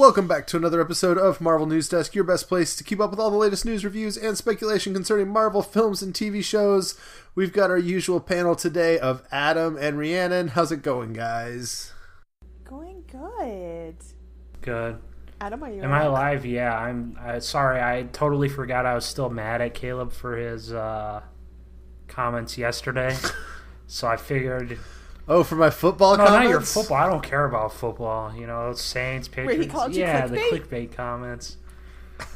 Welcome back to another episode of Marvel News Desk, your best place to keep up with all the latest news, reviews, and speculation concerning Marvel films and TV shows. We've got our usual panel today of Adam and Rhiannon. How's it going, guys? Going good. Good. Adam, are you Am I alive? Yeah, I'm sorry, I totally forgot I was still mad at Caleb for his comments yesterday. So I figured... Oh, for my football comments? No, not your football. I don't care about football. You know, Saints, Patriots. Wait, he called you clickbait? the clickbait comments.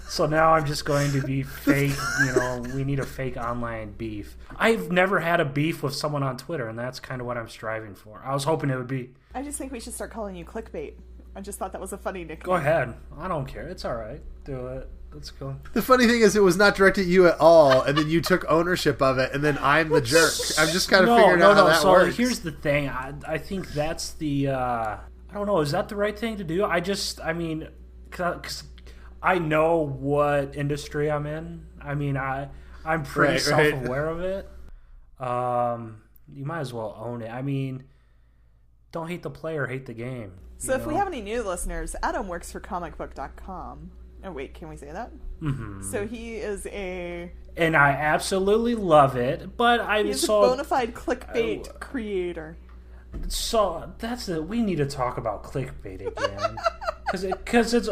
So now I'm just going to be fake, we need a fake online beef. I've never had a beef with someone on Twitter, and that's kind of what I'm striving for. I was hoping it would be. I just think we should start calling you Clickbait. I just thought that was a funny nickname. Go ahead. I don't care. It's all right. Do it. Let's go. The funny thing is it was not directed at you at all, and then you took ownership of it, and then I'm the jerk. I'm just kind of figuring out how that works. So here's the thing. I think that's the... I don't know. Is that the right thing to do? Because I know what industry I'm in. I mean, I'm pretty self-aware of it. You might as well own it. I mean, don't hate the player, hate the game. So if we have any new listeners, Adam works for comicbook.com. Oh, wait, can we say that? Mm-hmm. So he is a... And I absolutely love it, but He's a bona fide clickbait creator. So that's it. We need to talk about clickbait again. Because it's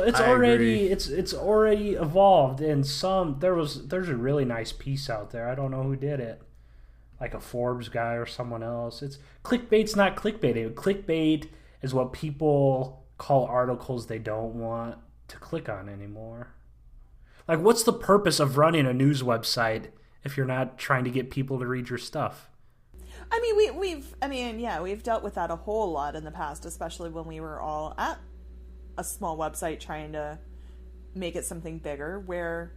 already evolved, and there's a really nice piece out there. I don't know who did it, like a Forbes guy or someone else. It's clickbait's not clickbait. Clickbait is what people call articles they don't want to click on anymore. Like, what's the purpose of running a news website if you're not trying to get people to read your stuff? I mean, we've dealt with that a whole lot in the past, especially when we were all at a small website trying to make it something bigger, where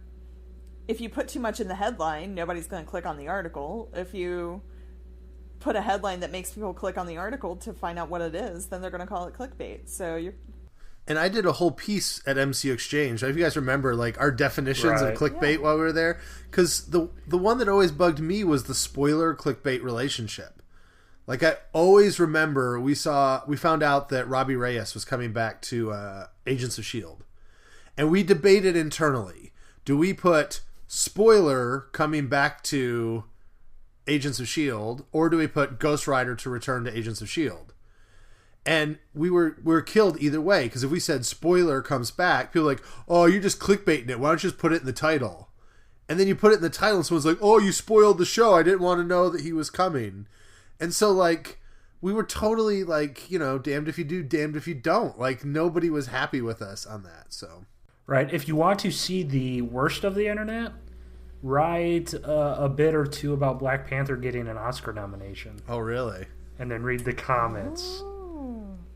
if you put too much in the headline, nobody's going to click on the article. If you put a headline that makes people click on the article to find out what it is, then they're going to call it clickbait. So you're... And I did a whole piece at MC Exchange. If you guys remember, like, our definitions of clickbait while we were there. Because the one that always bugged me was the spoiler clickbait relationship. Like, I always remember we found out that Robbie Reyes was coming back to Agents of S.H.I.E.L.D. And we debated internally. Do we put spoiler coming back to Agents of S.H.I.E.L.D. or do we put Ghost Rider to return to Agents of S.H.I.E.L.D.? And we were killed either way, because if we said spoiler comes back, people are like, oh, you're just clickbaiting it. Why don't you just put it in the title? And then you put it in the title and someone's like, oh, you spoiled the show. I didn't want to know that he was coming. And so, like, we were totally like, damned if you do, damned if you don't. Like, nobody was happy with us on that. So, right. If you want to see the worst of the internet, write a bit or two about Black Panther getting an Oscar nomination. Oh, really? And then read the comments.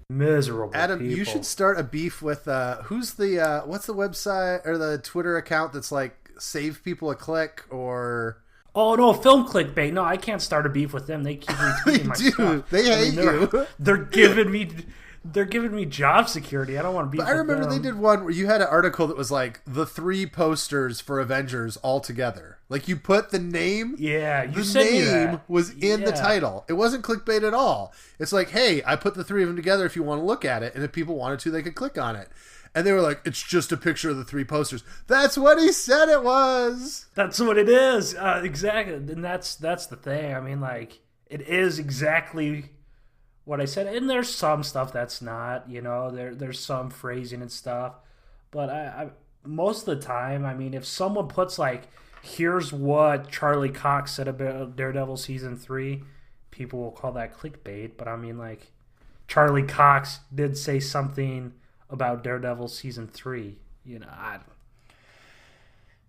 Miserable Adam, people. You should start a beef with who's the what's the website or the Twitter account that's like save people a click or... Oh no, film clickbait. No, I can't start a beef with them. They keep retweeting my stuff. They hate you. They're giving me job security. I don't want to beef with them. I remember they did one where you had an article that was like the 3 posters for Avengers all together. Like, you put the name. Yeah, you the name was in the title. It wasn't clickbait at all. It's like, hey, I put the 3 of them together if you want to look at it, and if people wanted to, they could click on it. And they were like, it's just a picture of the 3 posters. That's what he said it was. That's what it is. Exactly. And that's the thing. I mean, like, it is exactly what I said. And there's some stuff that's not, there's some phrasing and stuff. But I most of the time, I mean, if someone puts, like, here's what Charlie Cox said about Daredevil Season 3, people will call that clickbait. But I mean, like, Charlie Cox did say something about Daredevil Season 3.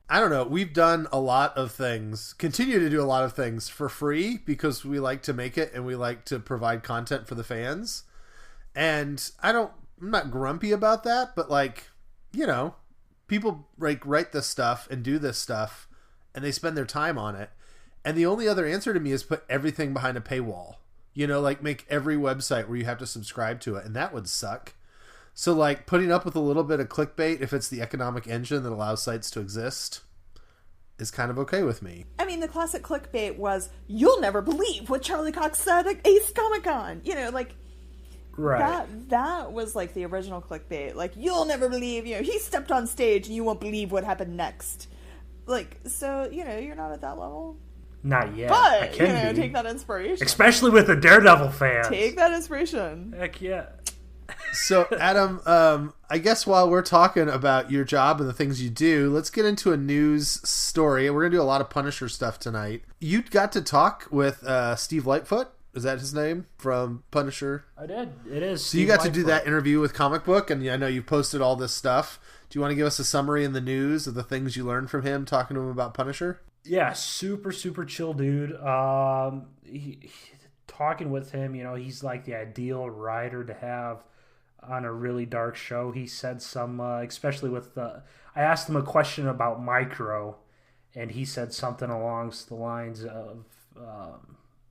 I don't know. We've done a lot of things, continue to do a lot of things for free because we like to make it and we like to provide content for the fans. And I'm not grumpy about that, but, like, people write this stuff and do this stuff and they spend their time on it. And the only other answer to me is put everything behind a paywall. Like, make every website where you have to subscribe to it. And that would suck. So, like, putting up with a little bit of clickbait, if it's the economic engine that allows sites to exist, is kind of okay with me. I mean, the classic clickbait was, you'll never believe what Charlie Cox said at Ace Comic-Con. Right. That was like the original clickbait. Like, you'll never believe, he stepped on stage and you won't believe what happened next. Like, so, you're not at that level. Not yet. But, I can be. take that inspiration. Especially with the Daredevil fans. Take that inspiration. Heck yeah. So, Adam, I guess while we're talking about your job and the things you do, let's get into a news story. We're going to do a lot of Punisher stuff tonight. You got to talk with Steve Lightfoot. Is that his name from Punisher? I did. It is. So you got to do that interview with Comic Book, and I know you've posted all this stuff. Do you want to give us a summary in the news of the things you learned from him, talking to him about Punisher? Yeah, super, super chill dude. Talking with him, he's like the ideal writer to have on a really dark show. He said some, especially with I asked him a question about Micro, and he said something along the lines of,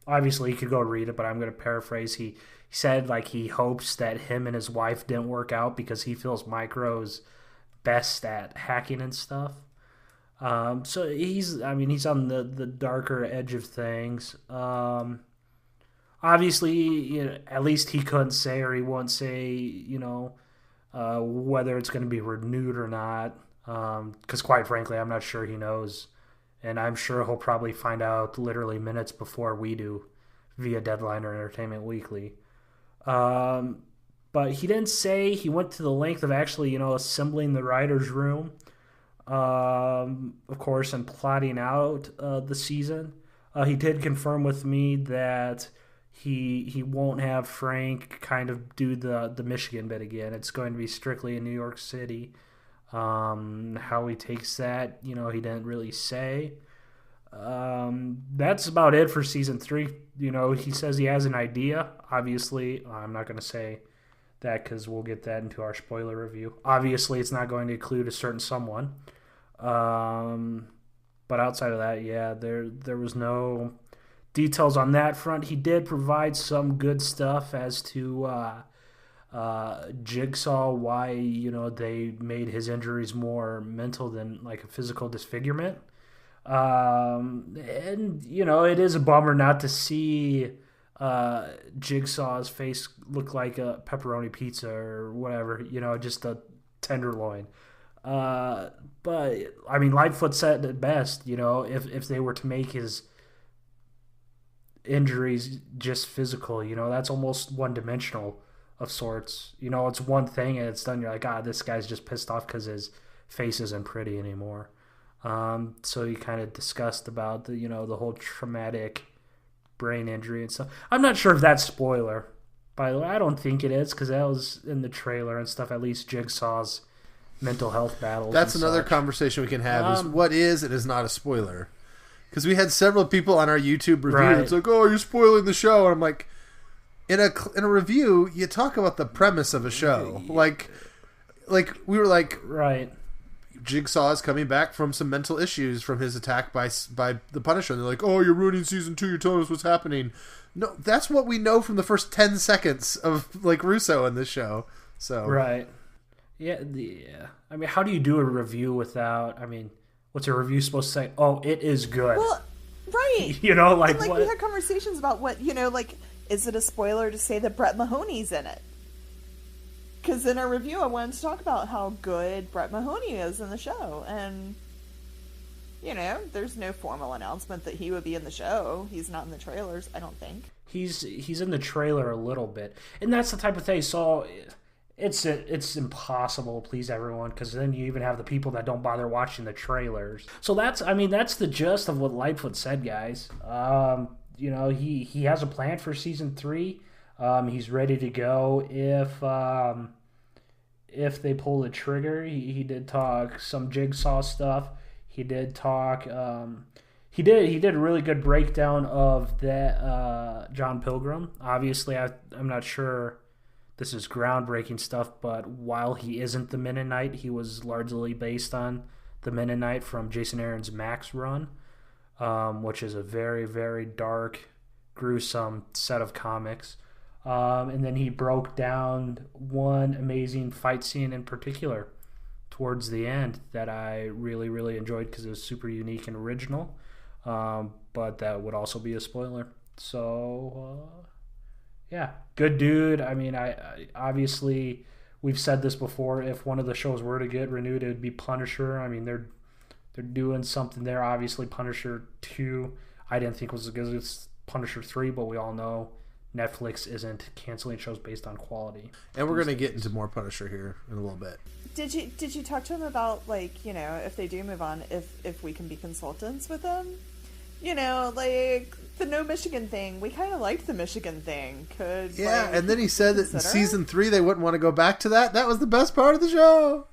obviously you could go read it, but I'm going to paraphrase. He said like he hopes that him and his wife didn't work out because he feels Micro's best at hacking and stuff. So he's on the darker edge of things. Obviously, at least he couldn't say, or he won't say, whether it's going to be renewed or not. Because quite frankly, I'm not sure he knows. And I'm sure he'll probably find out literally minutes before we do via Deadline or Entertainment Weekly. But he didn't say. He went to the length of actually, assembling the writer's room, of course, and plotting out the season. He did confirm with me that he won't have Frank kind of do the Michigan bit again. It's going to be strictly in New York City. How he takes that, he didn't really say. That's about it for season 3. He says he has an idea. Obviously, I'm not going to say that because we'll get that into our spoiler review. Obviously, it's not going to include a certain someone. But outside of that, yeah, there was no details on that front. He did provide some good stuff as to Jigsaw, why they made his injuries more mental than like a physical disfigurement. And it is a bummer not to see Jigsaw's face look like a pepperoni pizza or whatever, just a tenderloin. But Lightfoot said it best, if they were to make his injuries just physical, that's almost one-dimensional of sorts. It's one thing and it's done. You're like, this guy's just pissed off because his face isn't pretty anymore. So he kind of discussed about the whole traumatic brain injury and stuff. I'm not sure if that's spoiler, by the way. I don't think it is because that was in the trailer and stuff. At least Jigsaw's mental health battles. That's another conversation we can have. Is what is and is not a spoiler? Because we had several people on our YouTube review. Right. It's like, oh, you're spoiling the show, and I'm like, in a review, you talk about the premise of a show. Like we were like, right. Jigsaw is coming back from some mental issues from his attack by the Punisher. And they're like, oh, you're ruining season 2. You're telling us what's happening. No, that's what we know from the first 10 seconds of like Russo in this show. So right, yeah. How do you do a review without? What's a review supposed to say? Oh, it is good. Well, right. Like what? We had conversations about what is it a spoiler to say that Brett Mahoney's in it? Because in our review, I wanted to talk about how good Brett Mahoney is in the show. And, there's no formal announcement that he would be in the show. He's not in the trailers, I don't think. He's in the trailer a little bit. And that's the type of thing. So it's impossible to please everyone because then you even have the people that don't bother watching the trailers. So that's the gist of what Lightfoot said, guys. He has a plan for season 3. He's ready to go if they pull the trigger. He did talk some Jigsaw stuff. He did talk. He did a really good breakdown of that John Pilgrim. Obviously, I'm not sure this is groundbreaking stuff, but while he isn't the Mennonite, he was largely based on the Mennonite from Jason Aaron's Max run, which is a very, very dark, gruesome set of comics. And then he broke down one amazing fight scene in particular towards the end that I really, really enjoyed because it was super unique and original. But that would also be a spoiler. So, Yeah, good dude. I mean, I obviously we've said this before. If one of the shows were to get renewed, it would be Punisher. I mean, they're doing something there. Obviously, Punisher 2, I didn't think was as good as Punisher 3, but we all know Netflix isn't canceling shows based on quality. And we're going to get into more Punisher here in a little bit. Did you talk to him about, like, you know, if they do move on, if we can be consultants with them? You know, like the No Michigan thing. We kind of liked the Michigan thing. And then he said that in season 3 they wouldn't want to go back to that. That was the best part of the show.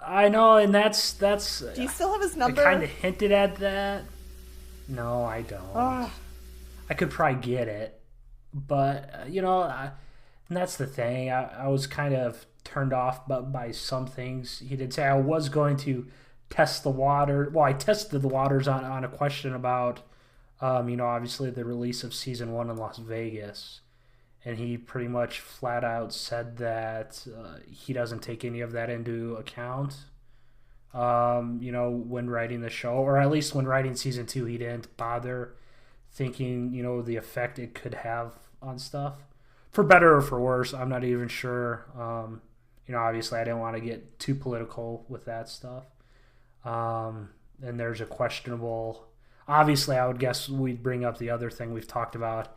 I know, and that's. Do you still have his number? I kind of hinted at that. No, I don't. I could probably get it, but you know, and that's the thing. I was kind of turned off by some things he did say. I was going to test the water. Well, I tested the waters on a question about, you know, obviously the release of season 1 in Las Vegas. And he pretty much flat out said that he doesn't take any of that into account, you know, when writing the show. Or at least when writing season 2, he didn't bother thinking, you know, the effect it could have on stuff. For better or for worse, I'm not even sure. You know, obviously I didn't want to get too political with that stuff. And there's a questionable... Obviously, I would guess we'd bring up the other thing we've talked about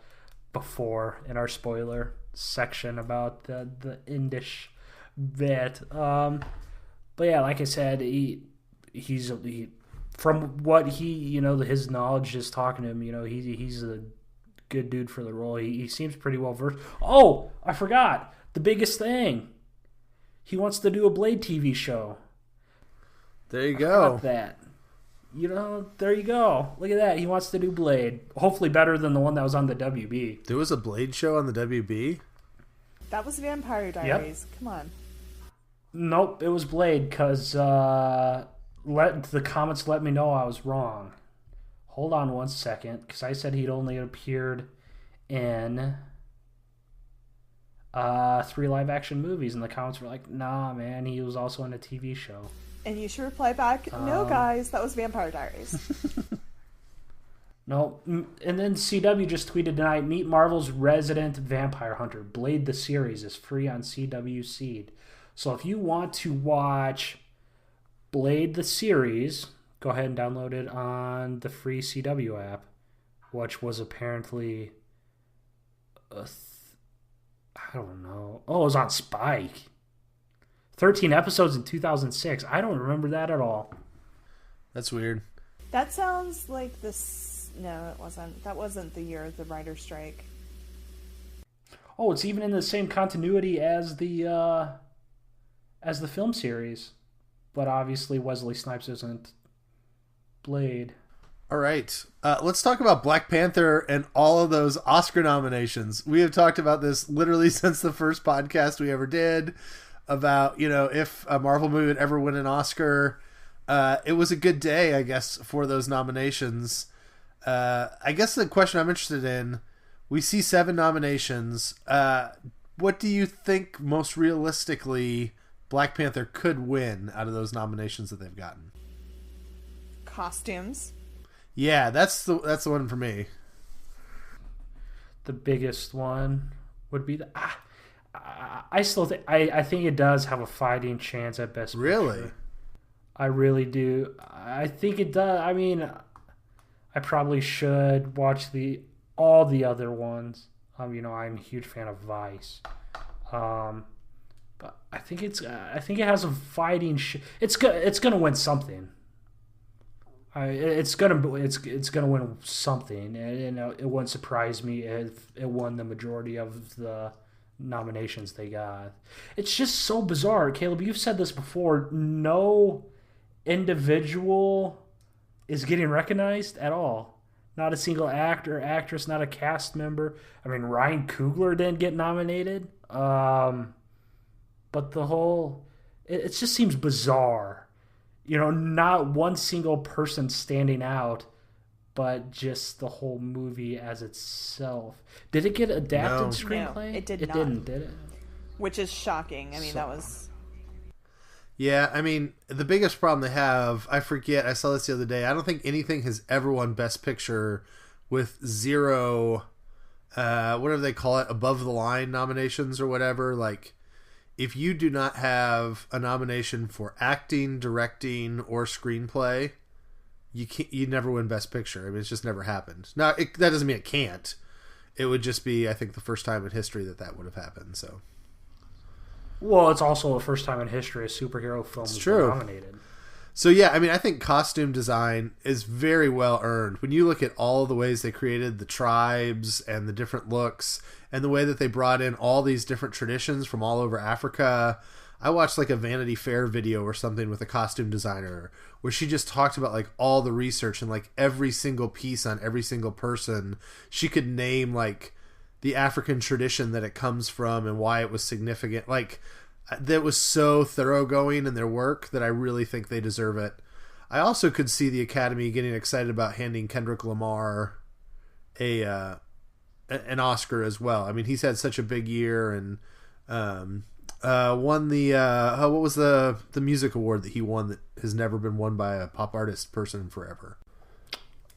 before in our spoiler section about the Indish bit. But yeah, like I said, he's from what he, you know, his knowledge just talking to him, you know, he's a good dude for the role. He seems pretty well versed. Oh, I forgot the biggest thing. He wants to do a Blade TV show. There you go. That. You know, there you go. Look at that. He wants to do Blade. Hopefully better than the one that was on the WB. There was a Blade show on the WB? That was Vampire Diaries. Yep. Come on. Nope, it was Blade, because the comments let me know I was wrong. Hold on one second, because I said he'd only appeared in 3 live-action movies, and the comments were like, nah, man, he was also in a TV show. And you should reply back, no, guys, that was Vampire Diaries. No. And then CW just tweeted tonight, meet Marvel's resident vampire hunter. Blade the series is free on CW Seed. So if you want to watch Blade the series, go ahead and download it on the free CW app, which was apparently... I don't know. Oh, it was on Spike. 13 episodes in 2006. I don't remember that at all. That's weird. That sounds like this... No, it wasn't. That wasn't the year of the writer's strike. Oh, it's even in the same continuity as the film series. But obviously Wesley Snipes isn't Blade. All right. Let's talk about Black Panther and all of those Oscar nominations. We have talked about this literally since the first podcast we ever did. About, you know, if a Marvel movie would ever win an Oscar. It was a good day, I guess, for those nominations. I guess the question I'm interested in, we see 7 nominations. What do you think most realistically Black Panther could win out of those nominations that they've gotten? Costumes. Yeah, that's the one for me. The biggest one would be I still think I think it does have a fighting chance at Best Picture. Really? I really do. I think it does. I mean, I probably should watch all the other ones. You know, I'm a huge fan of Vice. But I think it has a fighting. It's gonna win something. It's gonna win something, and it wouldn't surprise me if it won the majority of the nominations they got. It's just so bizarre. Caleb, you've said this before. No individual is getting recognized at all. Not a single actor, actress, not a cast member. I mean, Ryan Coogler didn't get nominated. But the whole... It just seems bizarre. You know, not one single person standing out, but just the whole movie as itself. Did it get adapted screenplay? No, it did not. It didn't, did it? Which is shocking. I mean, that was... Yeah, I mean, the biggest problem they have, I forget, I saw this the other day, I don't think anything has ever won Best Picture with 0 whatever they call it, above the line nominations or whatever. Like, if you do not have a nomination for acting, directing, or screenplay, you never win Best Picture. I mean, it's just never happened. Now, that doesn't mean it can't. It would just be, I think, the first time in history that would have happened. So, well, it's also the first time in history a superhero film was nominated. So yeah, I mean, I think costume design is very well earned. When you look at all of the ways they created the tribes and the different looks and the way that they brought in all these different traditions from all over Africa. I watched like a Vanity Fair video or something with a costume designer where she just talked about like all the research and like every single piece on every single person. She could name like the African tradition that it comes from and why it was significant. Like, that was so thoroughgoing in their work that I really think they deserve it. I also could see the Academy getting excited about handing Kendrick Lamar an Oscar as well. I mean, he's had such a big year and won the what was the music award that he won that has never been won by a pop artist person forever?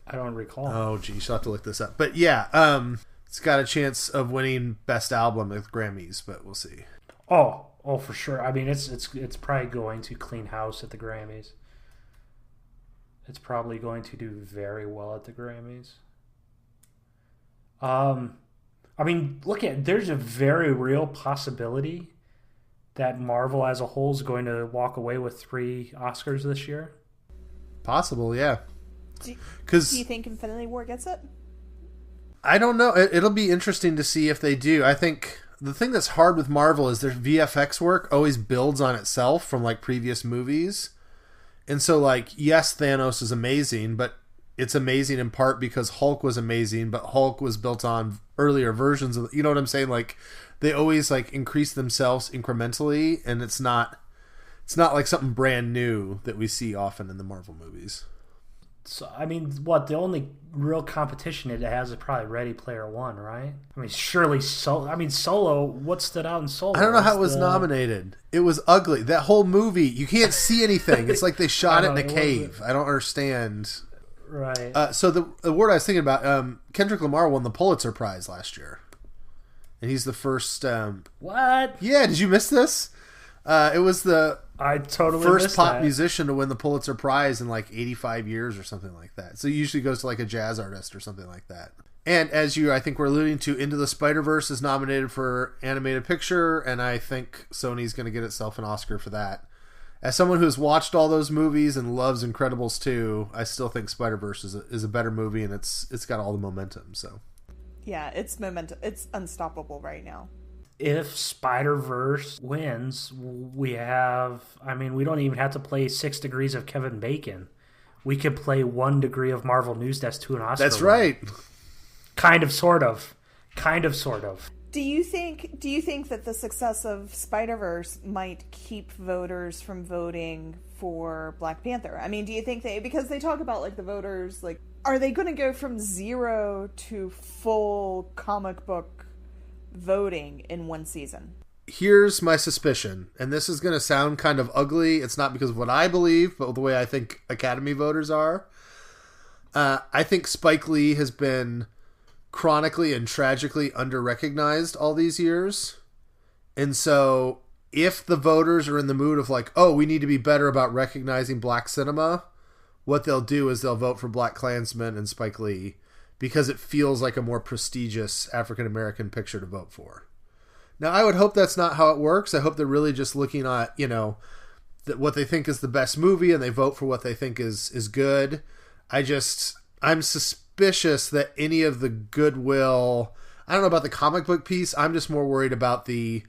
I don't recall. Oh, geez, you'll have to look this up. But yeah, it's got a chance of winning Best Album at Grammys, but we'll see. Oh, for sure. I mean, it's probably going to clean house at the Grammys. It's probably going to do very well at the Grammys. I mean, there's a very real possibility that Marvel as a whole is going to walk away with 3 Oscars this year. Possible, yeah. Do you think Infinity War gets it? I don't know. It'll be interesting to see if they do. I think the thing that's hard with Marvel is their VFX work always builds on itself from like previous movies. And so like, yes, Thanos is amazing, but it's amazing in part because Hulk was amazing, but Hulk was built on earlier versions of, you know what I'm saying? Like, they always like increase themselves incrementally, and it's not like something brand new that we see often in the Marvel movies. So, I mean, the only real competition it has is probably Ready Player One, right? I mean, surely Solo, what stood out in Solo? I don't know how it was nominated. It was ugly. That whole movie, you can't see anything. It's like they shot it in a cave. I don't understand. Right. So the award I was thinking about, Kendrick Lamar won the Pulitzer Prize last year. And he's the first... What? Yeah, did you miss this? It was I totally first pop musician to win the Pulitzer Prize in like 85 years or something like that. So it usually goes to like a jazz artist or something like that. And as I think we're alluding to, Into the Spider-Verse is nominated for Animated Picture, and I think Sony's going to get itself an Oscar for that. As someone who's watched all those movies and loves Incredibles 2, I still think Spider-Verse is a better movie, and it's got all the momentum. So yeah, it's momentum. It's unstoppable right now. If Spider-Verse wins, we don't even have to play 6 Degrees of Kevin Bacon. We could play 1 Degree of Marvel News Desk to an Oscar. That's right. Kind of, sort of. Do you think that the success of Spider-Verse might keep voters from voting for Black Panther? I mean, do you think because they talk about like the voters, like, are they going to go from 0 to full comic book voting in one season? Here's my suspicion, and this is going to sound kind of ugly. It's not because of what I believe, but the way I think Academy voters are. I think Spike Lee has been chronically and tragically under-recognized all these years. And so if the voters are in the mood of like, oh, we need to be better about recognizing black cinema, what they'll do is they'll vote for BlacKkKlansman and Spike Lee because it feels like a more prestigious African-American picture to vote for. Now, I would hope that's not how it works. I hope they're really just looking at, what they think is the best movie and they vote for what they think is good. I'm suspicious that any of the goodwill, I don't know about the comic book piece. I'm just more worried about the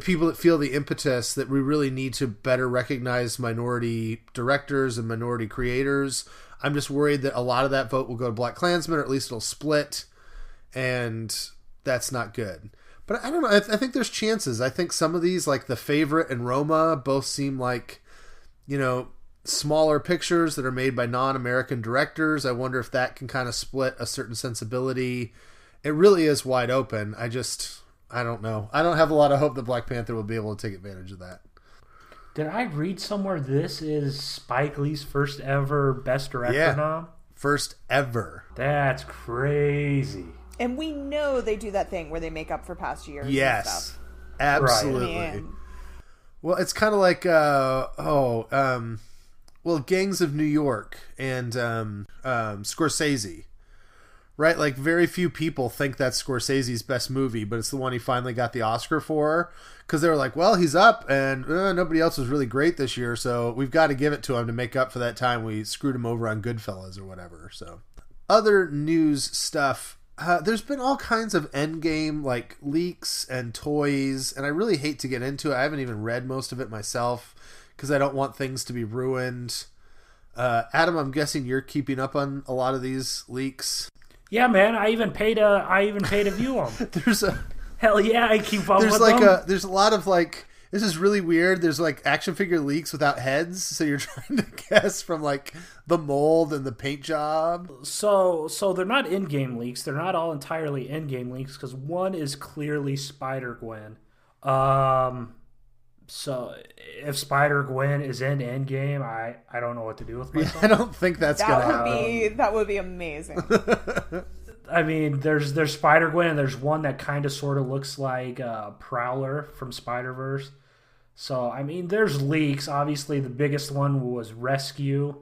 people that feel the impetus that we really need to better recognize minority directors and minority creators. I'm just worried that a lot of that vote will go to BlacKkKlansman, or at least it'll split, and that's not good. But I don't know. I think there's chances. I think some of these, like The Favorite and Roma, both seem like, smaller pictures that are made by non-American directors. I wonder if that can kind of split a certain sensibility. It really is wide open. I don't know. I don't have a lot of hope that Black Panther will be able to take advantage of that. Did I read somewhere this is Spike Lee's first ever Best Director nom? First ever. That's crazy. And we know they do that thing where they make up for past years. Yes, and stuff. Absolutely. Right. Well, it's kind of like Gangs of New York and Scorsese, right? Like very few people think that's Scorsese's best movie, but it's the one he finally got the Oscar for, because they were like, well, he's up and nobody else was really great this year, so we've got to give it to him to make up for that time we screwed him over on Goodfellas or whatever. So other news stuff. There's been all kinds of Endgame like leaks and toys, and I really hate to get into it. I haven't even read most of it myself because I don't want things to be ruined. Adam, I'm guessing you're keeping up on a lot of these leaks. Yeah, man. I even paid to view them. Hell yeah, I keep up with them. There's a lot of like, this is really weird. There's like action figure leaks without heads, so you're trying to guess from like the mold and the paint job. So they're not in-game leaks. They're not all entirely in-game leaks because one is clearly Spider-Gwen. So if Spider-Gwen is in Endgame, I don't know what to do with myself. I don't think that's gonna happen. That would be amazing. I mean, there's Spider-Gwen, and there's one that kind of sort of looks like Prowler from Spider-Verse. So, I mean, there's leaks. Obviously, the biggest one was Rescue,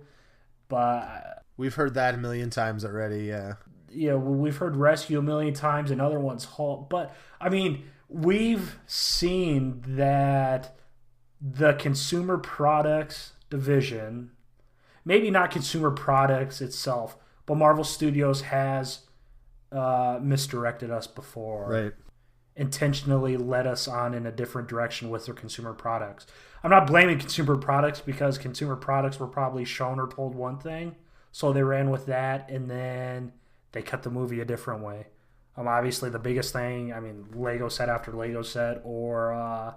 but... We've heard that a million times already, yeah. Yeah, well, we've heard Rescue a million times, and other ones Hulk. But, I mean, we've seen that the consumer products division, maybe not consumer products itself, but Marvel Studios has misdirected us before. Right. Intentionally led us on in a different direction with their consumer products. I'm not blaming consumer products because consumer products were probably shown or told one thing, so they ran with that, and then they cut the movie a different way. Obviously, the biggest thing, I mean, Lego set after Lego set, or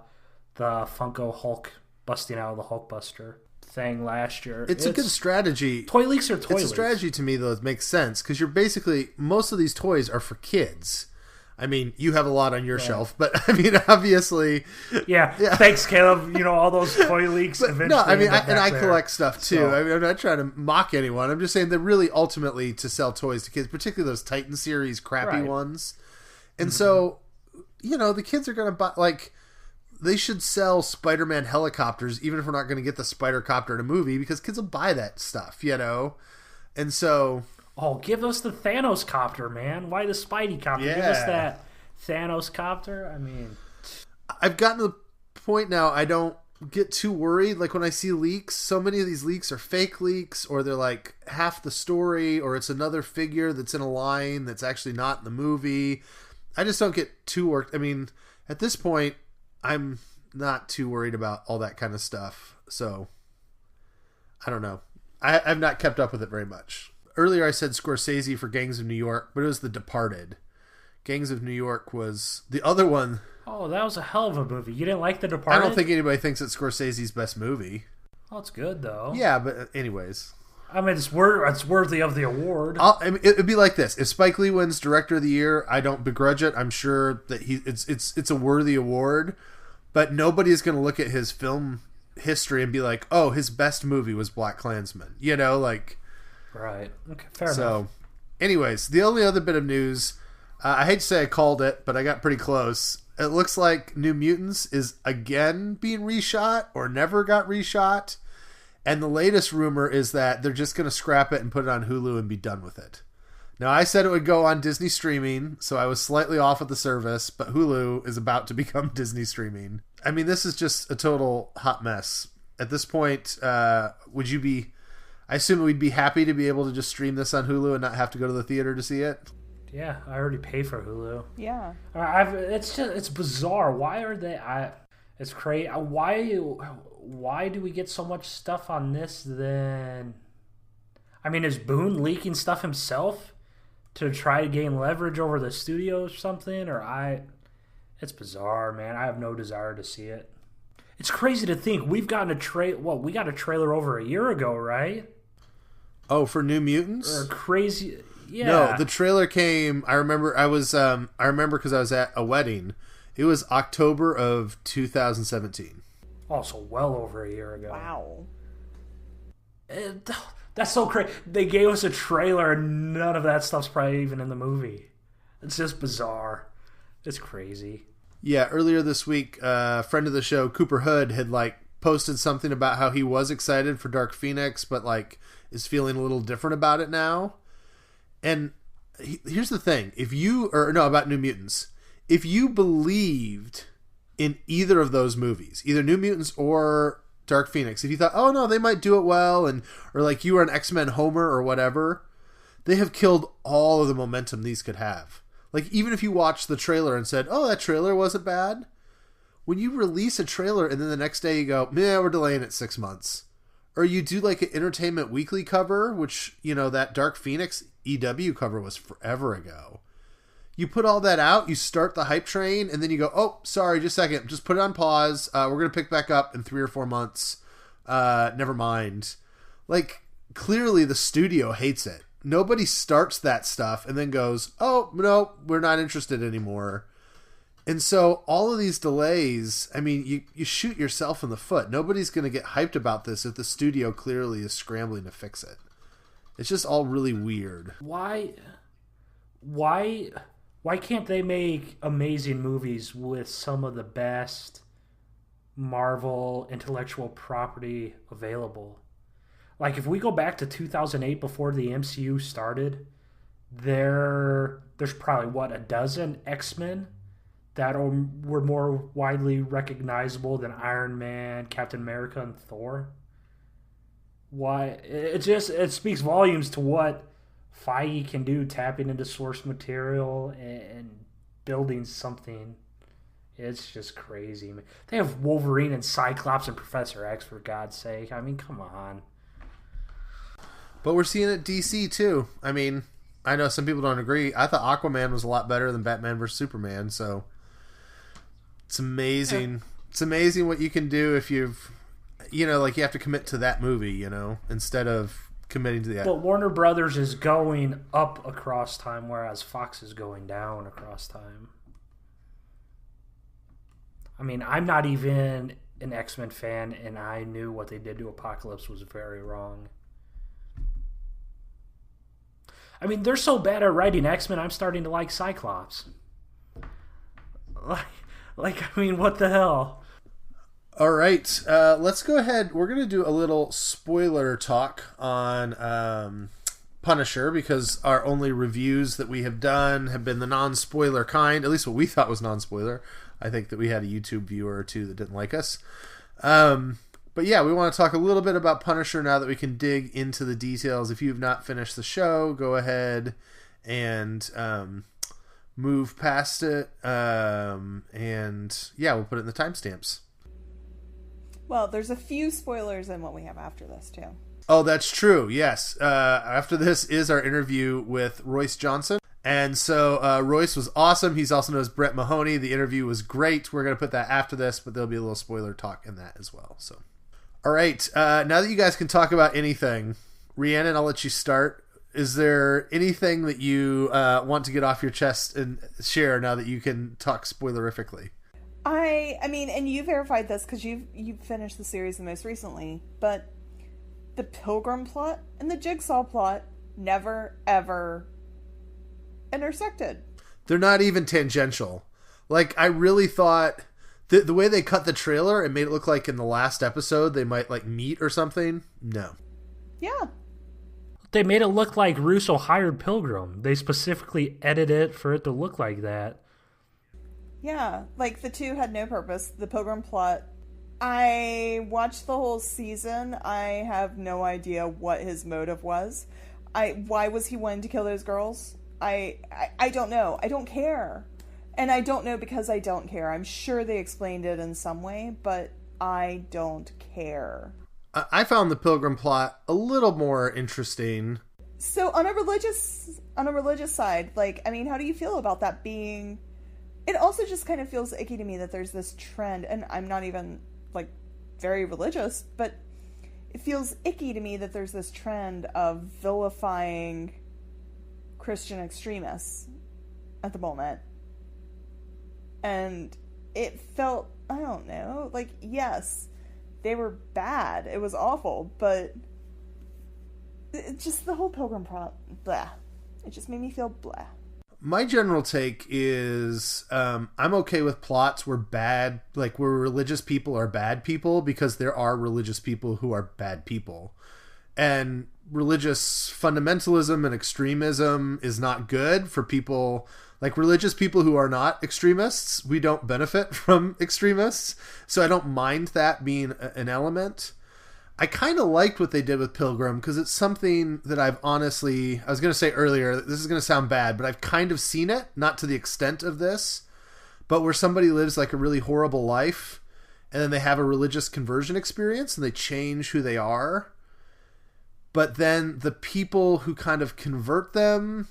the Funko Hulk busting out of the Hulkbuster thing last year. It's a good strategy. Toy leaks are toy leaks. It's a strategy to me, though. It makes sense because you're basically, most of these toys are for kids. I mean, you have a lot on your shelf, but I mean, obviously. Yeah. Thanks, Caleb. You know, all those toy leaks eventually. No, I mean, I collect stuff too. So. I mean, I'm not trying to mock anyone. I'm just saying they're really ultimately to sell toys to kids, particularly those Titan series crappy ones. And so, you know, the kids are going to buy, like, they should sell Spider-Man helicopters, even if we're not going to get the Spider-Copter in a movie, because kids will buy that stuff, you know? And so... Oh, give us the Thanos copter, man. Why the Spidey copter? Yeah. Give us that Thanos copter. I mean... I've gotten to the point now I don't get too worried. Like, when I see leaks, so many of these leaks are fake leaks, or they're like half the story, or it's another figure that's in a line that's actually not in the movie. I just don't get too worked. I mean, at this point, I'm not too worried about all that kind of stuff. So, I don't know. I've not kept up with it very much. Earlier I said Scorsese for Gangs of New York, but it was The Departed. Gangs of New York was the other one. Oh, that was a hell of a movie. You didn't like The Departed? I don't think anybody thinks it's Scorsese's best movie. Oh, it's good, though. Yeah, but anyways. I mean, it's worthy of the award. I mean, it'd be like this: if Spike Lee wins Director of the Year, I don't begrudge it. I'm sure that it's a worthy award, but nobody is going to look at his film history and be like, "Oh, his best movie was BlacKkKlansman." You know, like. Right. Okay. Fair enough. So, anyways, the only other bit of news, I hate to say I called it, but I got pretty close. It looks like New Mutants is again being reshot or never got reshot. And the latest rumor is that they're just going to scrap it and put it on Hulu and be done with it. Now, I said it would go on Disney streaming, so I was slightly off of the service, but Hulu is about to become Disney streaming. I mean, this is just a total hot mess. At this point, would you be... I assume we'd be happy to be able to just stream this on Hulu and not have to go to the theater to see it? Yeah, I already pay for Hulu. Yeah. It's bizarre. Why are they... It's crazy. Why do we get so much stuff on this then? I mean, is Boone leaking stuff himself to try to gain leverage over the studio or something? It's bizarre, man. I have no desire to see it. It's crazy to think we've gotten we got a trailer over a year ago, right? Oh, for New Mutants? Or crazy... Yeah. No, the trailer came... I remember because I was at a wedding. It was October of 2017. Oh, so well over a year ago. Wow. That's so crazy. They gave us a trailer and none of that stuff's probably even in the movie. It's just bizarre. It's crazy. Yeah, earlier this week, a friend of the show, Cooper Hood, had posted something about how he was excited for Dark Phoenix, but is feeling a little different about it now. And here's the thing: about New Mutants. If you believed in either of those movies, either New Mutants or Dark Phoenix, if you thought, oh no, they might do it well, or you were an X-Men homer or whatever, they have killed all of the momentum these could have. Even if you watched the trailer and said, oh, that trailer wasn't bad, when you release a trailer and then the next day you go, yeah, we're delaying it 6 months. Or you do an Entertainment Weekly cover, which, that Dark Phoenix EW cover was forever ago. You put all that out, you start the hype train, and then you go, oh, sorry, just a second, just put it on pause. We're going to pick back up in 3 or 4 months. Never mind. Clearly the studio hates it. Nobody starts that stuff and then goes, oh, no, we're not interested anymore. And so all of these delays, you shoot yourself in the foot. Nobody's going to get hyped about this if the studio clearly is scrambling to fix it. It's just all really weird. Why can't they make amazing movies with some of the best Marvel intellectual property available? If we go back to 2008 before the MCU started, there's probably, a dozen X-Men that were more widely recognizable than Iron Man, Captain America, and Thor. Why? It speaks volumes to what Feige can do, tapping into source material and building something. It's just crazy. They have Wolverine and Cyclops and Professor X, for God's sake. Come on. But we're seeing it DC too. I know some people don't agree. I thought Aquaman was a lot better than Batman vs Superman, so it's amazing. Yeah. It's amazing what you can do if you have to commit to that movie, instead of committing to the... But Warner Brothers is going up across time, whereas Fox is going down across time. I'm not even an X-Men fan, and I knew what they did to Apocalypse was very wrong. They're so bad at writing X-Men, I'm starting to like Cyclops. What the hell? All right, let's go ahead. We're going to do a little spoiler talk on Punisher, because our only reviews that we have done have been the non-spoiler kind, at least what we thought was non-spoiler. I think that we had a YouTube viewer or two that didn't like us. But yeah, we want to talk a little bit about Punisher now that we can dig into the details. If you've not finished the show, go ahead and move past it. And yeah, we'll put it in the timestamps. Well, there's a few spoilers in what we have after this, too. Oh, that's true. Yes. After this is our interview with Royce Johnson. And so Royce was awesome. He's also known as Brett Mahoney. The interview was great. We're going to put that after this, but there'll be a little spoiler talk in that as well. So, all right. Now that you guys can talk about anything, Rhiannon, I'll let you start. Is there anything that you want to get off your chest and share now that you can talk spoilerifically? And you verified this because you've finished the series the most recently, but the Pilgrim plot and the Jigsaw plot never, ever intersected. They're not even tangential. I really thought the way they cut the trailer and made it look like in the last episode they might meet or something. No. Yeah. They made it look like Russo hired Pilgrim. They specifically edited it for it to look like that. Yeah, the two had no purpose. The Pilgrim plot, I watched the whole season. I have no idea what his motive was. Why was he wanting to kill those girls? I don't know. I don't care. And I don't know because I don't care. I'm sure they explained it in some way, but I don't care. I found the Pilgrim plot a little more interesting. So on a religious side, how do you feel about that being... It also just kind of feels icky to me that there's this trend, and I'm not even, very religious, but it feels icky to me that there's this trend of vilifying Christian extremists at the moment. And it felt, I don't know, yes, they were bad. It was awful, but just the whole Pilgrim plot, blah. It just made me feel blah. My general take is I'm okay with plots where religious people are bad people, because there are religious people who are bad people. And religious fundamentalism and extremism is not good for people. Like, religious people who are not extremists, we don't benefit from extremists. So I don't mind that being an element. I kind of liked what they did with Pilgrim, because it's something that I was going to say earlier, this is going to sound bad, but I've kind of seen it, not to the extent of this, but where somebody lives like a really horrible life, and then they have a religious conversion experience, and they change who they are. But then the people who kind of convert them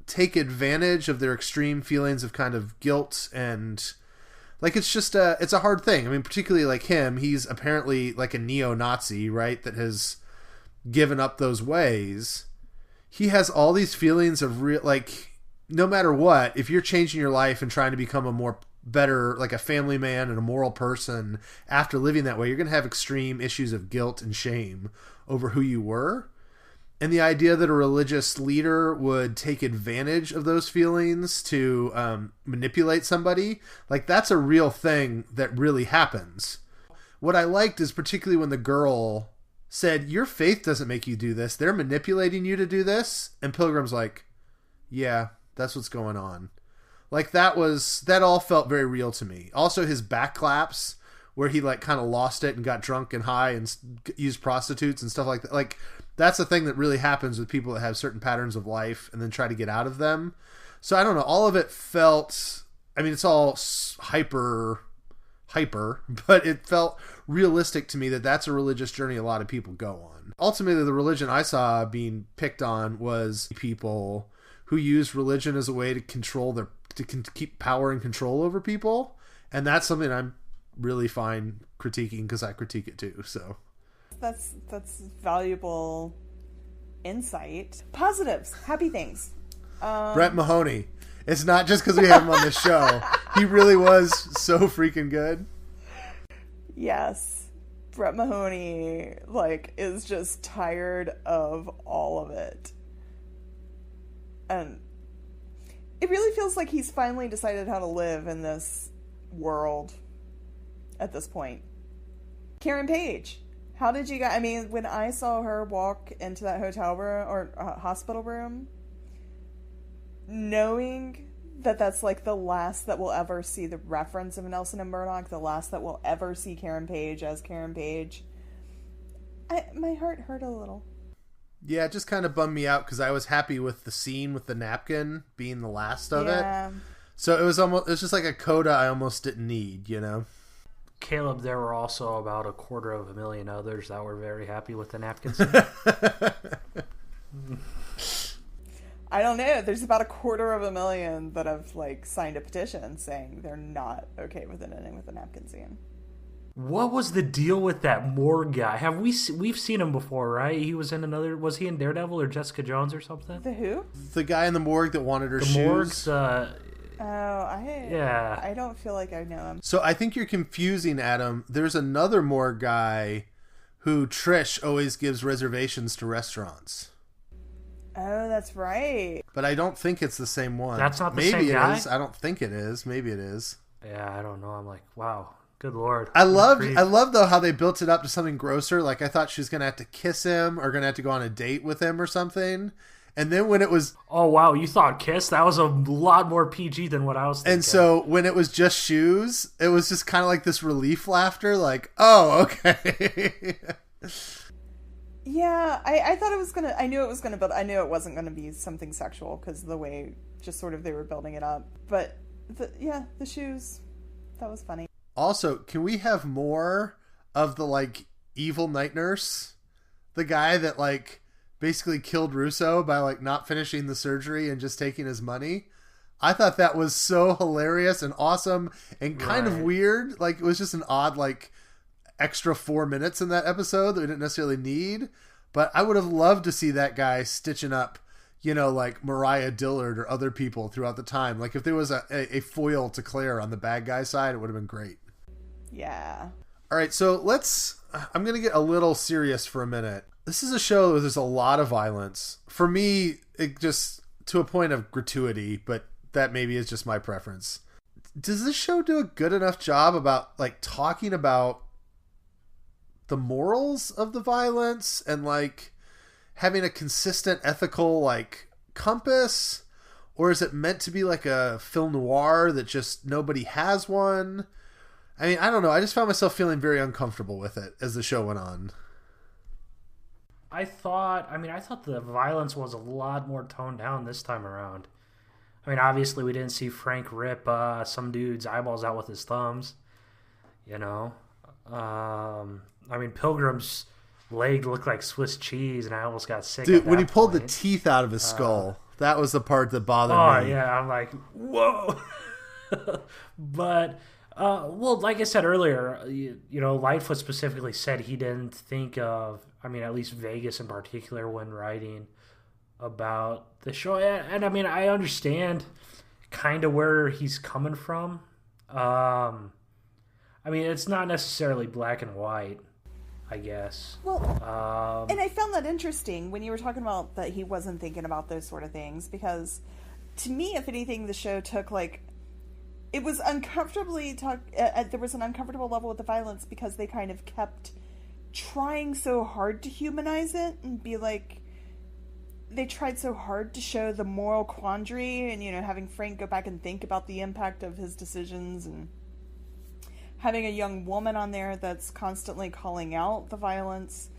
take advantage of their extreme feelings of kind of guilt, and like, it's just it's a hard thing. I mean, particularly like him, he's apparently like a neo-Nazi, right? That has given up those ways. He has all these feelings of like, no matter what, if you're changing your life and trying to become a more better, like a family man and a moral person after living that way, you're going to have extreme issues of guilt and shame over who you were. And the idea that a religious leader would take advantage of those feelings to manipulate somebody, like, that's a real thing that really happens. What I liked is particularly when the girl said, your faith doesn't make you do this. They're manipulating you to do this. And Pilgrim's like, yeah, that's what's going on. Like, that all felt very real to me. Also, his back claps, where he like kind of lost it and got drunk and high and used prostitutes and stuff like that. Like, that's a thing that really happens with people that have certain patterns of life and then try to get out of them. So I don't know. All of it felt, I mean, it's all hyper, but it felt realistic to me that that's a religious journey a lot of people go on. Ultimately, the religion I saw being picked on was people who use religion as a way to keep power and control over people. And that's something I'm really fine critiquing, because I critique it too. So that's valuable insight. Positives, happy things. Brett Mahoney. It's not just because we have him on the show. He really was so freaking good. Yes, Brett Mahoney is just tired of all of it, and it really feels like he's finally decided how to live in this world at this point. Karen Page, how did you guys... I mean, when I saw her walk into that hotel room or hospital room, knowing that that's like the last that we'll ever see the reference of Nelson and Murdoch, the last that we'll ever see Karen Page as Karen Page, my heart hurt a little. Yeah, it just kind of bummed me out, because I was happy with the scene with the napkin being the last of it. So it was just like a coda I almost didn't need, you know? Caleb, there were also about 250,000 others that were very happy with the napkins. I don't know. There's about 250,000 that have signed a petition saying they're not okay with it ending with the napkin scene. What was the deal with that morgue guy? We've seen him before, right? He was in was he in Daredevil or Jessica Jones or something? The who? The guy in the morgue that wanted her shoes. The morgue's, I don't feel like I know him. So I think you're confusing, Adam. There's another morgue guy who Trish always gives reservations to restaurants. Oh, that's right. But I don't think it's the same one. That's not the same guy? Maybe it is. I don't think it is. Maybe it is. Yeah, I don't know. I'm like, wow. Good Lord. I love though how they built it up to something grosser. Like, I thought she was going to have to kiss him or going to have to go on a date with him or something. And then when it was... Oh, wow. You thought kiss? That was a lot more PG than what I was thinking. And so when it was just shoes, it was just kind of like this relief laughter. Like, oh, okay. Yeah, I thought it was going to... I knew it was going to build... I knew it wasn't going to be something sexual because of the way just sort of they were building it up. But, the shoes, that was funny. Also, can we have more of the, evil night nurse? The guy that, basically killed Russo by, not finishing the surgery and just taking his money. I thought that was so hilarious and awesome and kind of weird. It was just an odd, extra 4 minutes in that episode that we didn't necessarily need. But I would have loved to see that guy stitching up, Mariah Dillard or other people throughout the time. If there was a foil to Claire on the bad guy side, it would have been great. Yeah. All right, so I'm going to get a little serious for a minute. This is a show where there's a lot of violence. For me, to a point of gratuity, but that maybe is just my preference. Does this show do a good enough job about like talking about the morals of the violence and like having a consistent ethical like compass? Or is it meant to be like a film noir that just nobody has one? I mean, I don't know. I just found myself feeling very uncomfortable with it as the show went on. I thought the violence was a lot more toned down this time around. I mean, obviously we didn't see Frank rip some dude's eyeballs out with his thumbs, you know. I mean, Pilgrim's leg looked like Swiss cheese, and I almost got sick. Dude, when he pulled the teeth out of his skull, that was the part that bothered me. Oh, yeah, I'm like, whoa. But, well, like I said earlier, you know, Lightfoot specifically said he didn't think of, I mean, at least Vegas in particular when writing about the show. And I mean, I understand kind of where he's coming from. I mean, it's not necessarily black and white, I guess. Well, and I found that interesting when you were talking about that he wasn't thinking about those sort of things, because to me, if anything, the show took like, it was uncomfortably there was an uncomfortable level with the violence because they kind of kept trying so hard to humanize it and be like, they tried so hard to show the moral quandary and, you know, having Frank go back and think about the impact of his decisions, and having a young woman on there that's constantly calling out the violence.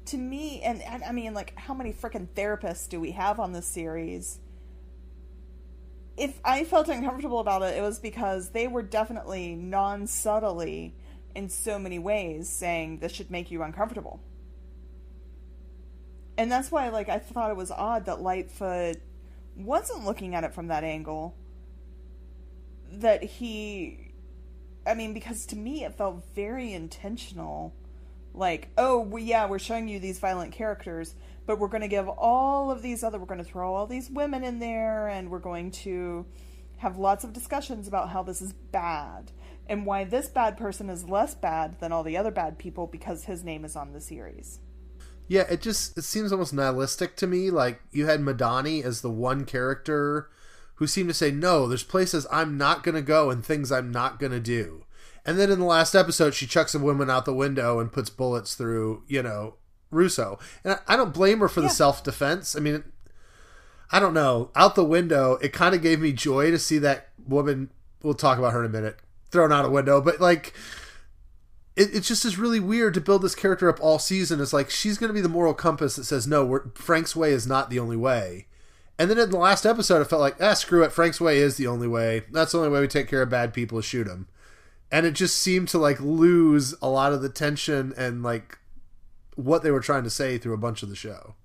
To me, and I mean, like, how many freaking therapists do we have on this series? If I felt uncomfortable about it, it was because they were definitely non-subtly, in so many ways, saying this should make you uncomfortable. And that's why, like, I thought it was odd that Lightfoot wasn't looking at it from that angle. That he... I mean, because to me it felt very intentional. Like, oh, we're showing you these violent characters, but we're going to give all of these other... We're going to throw all these women in there, and we're going to have lots of discussions about how this is bad. And why this bad person is less bad than all the other bad people because his name is on the series. Yeah, it seems almost nihilistic to me. Like, you had Madani as the one character who seemed to say, no, there's places I'm not going to go and things I'm not going to do. And then in the last episode, she chucks a woman out the window and puts bullets through, you know, Russo. And I don't blame her for the self-defense. I mean, I don't know. Out the window, it kind of gave me joy to see that woman, we'll talk about her in a minute, thrown out a window. But, like... It just is really weird to build this character up all season. It's like, she's going to be the moral compass that says, no, Frank's way is not the only way. And then in the last episode, it felt like, screw it, Frank's way is the only way. That's the only way we take care of bad people is shoot them. And it just seemed to, like, lose a lot of the tension and, like, what they were trying to say through a bunch of the show.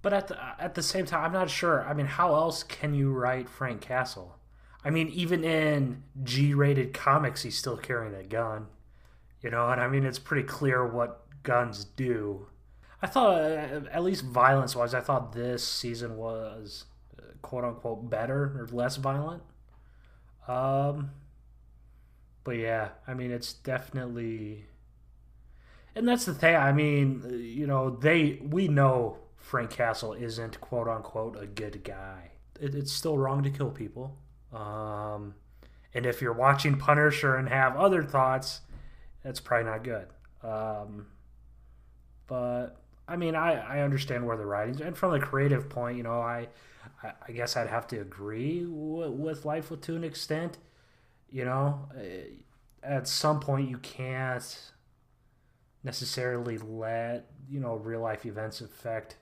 But at the same time, I'm not sure. I mean, how else can you write Frank Castle? I mean, even in G-rated comics, he's still carrying a gun. You know, and I mean, it's pretty clear what guns do. I thought, at least violence-wise, I thought this season was, quote-unquote, better or less violent. But yeah, I mean, it's definitely... And that's the thing, I mean, you know, we know Frank Castle isn't, quote-unquote, a good guy. It's still wrong to kill people. And if you're watching Punisher and have other thoughts... It's probably not good. But, I mean, I understand where the writing's... And from the creative point, you know, I guess I'd have to agree with Lightfoot to an extent. You know, at some point you can't necessarily let, you know, real-life events affect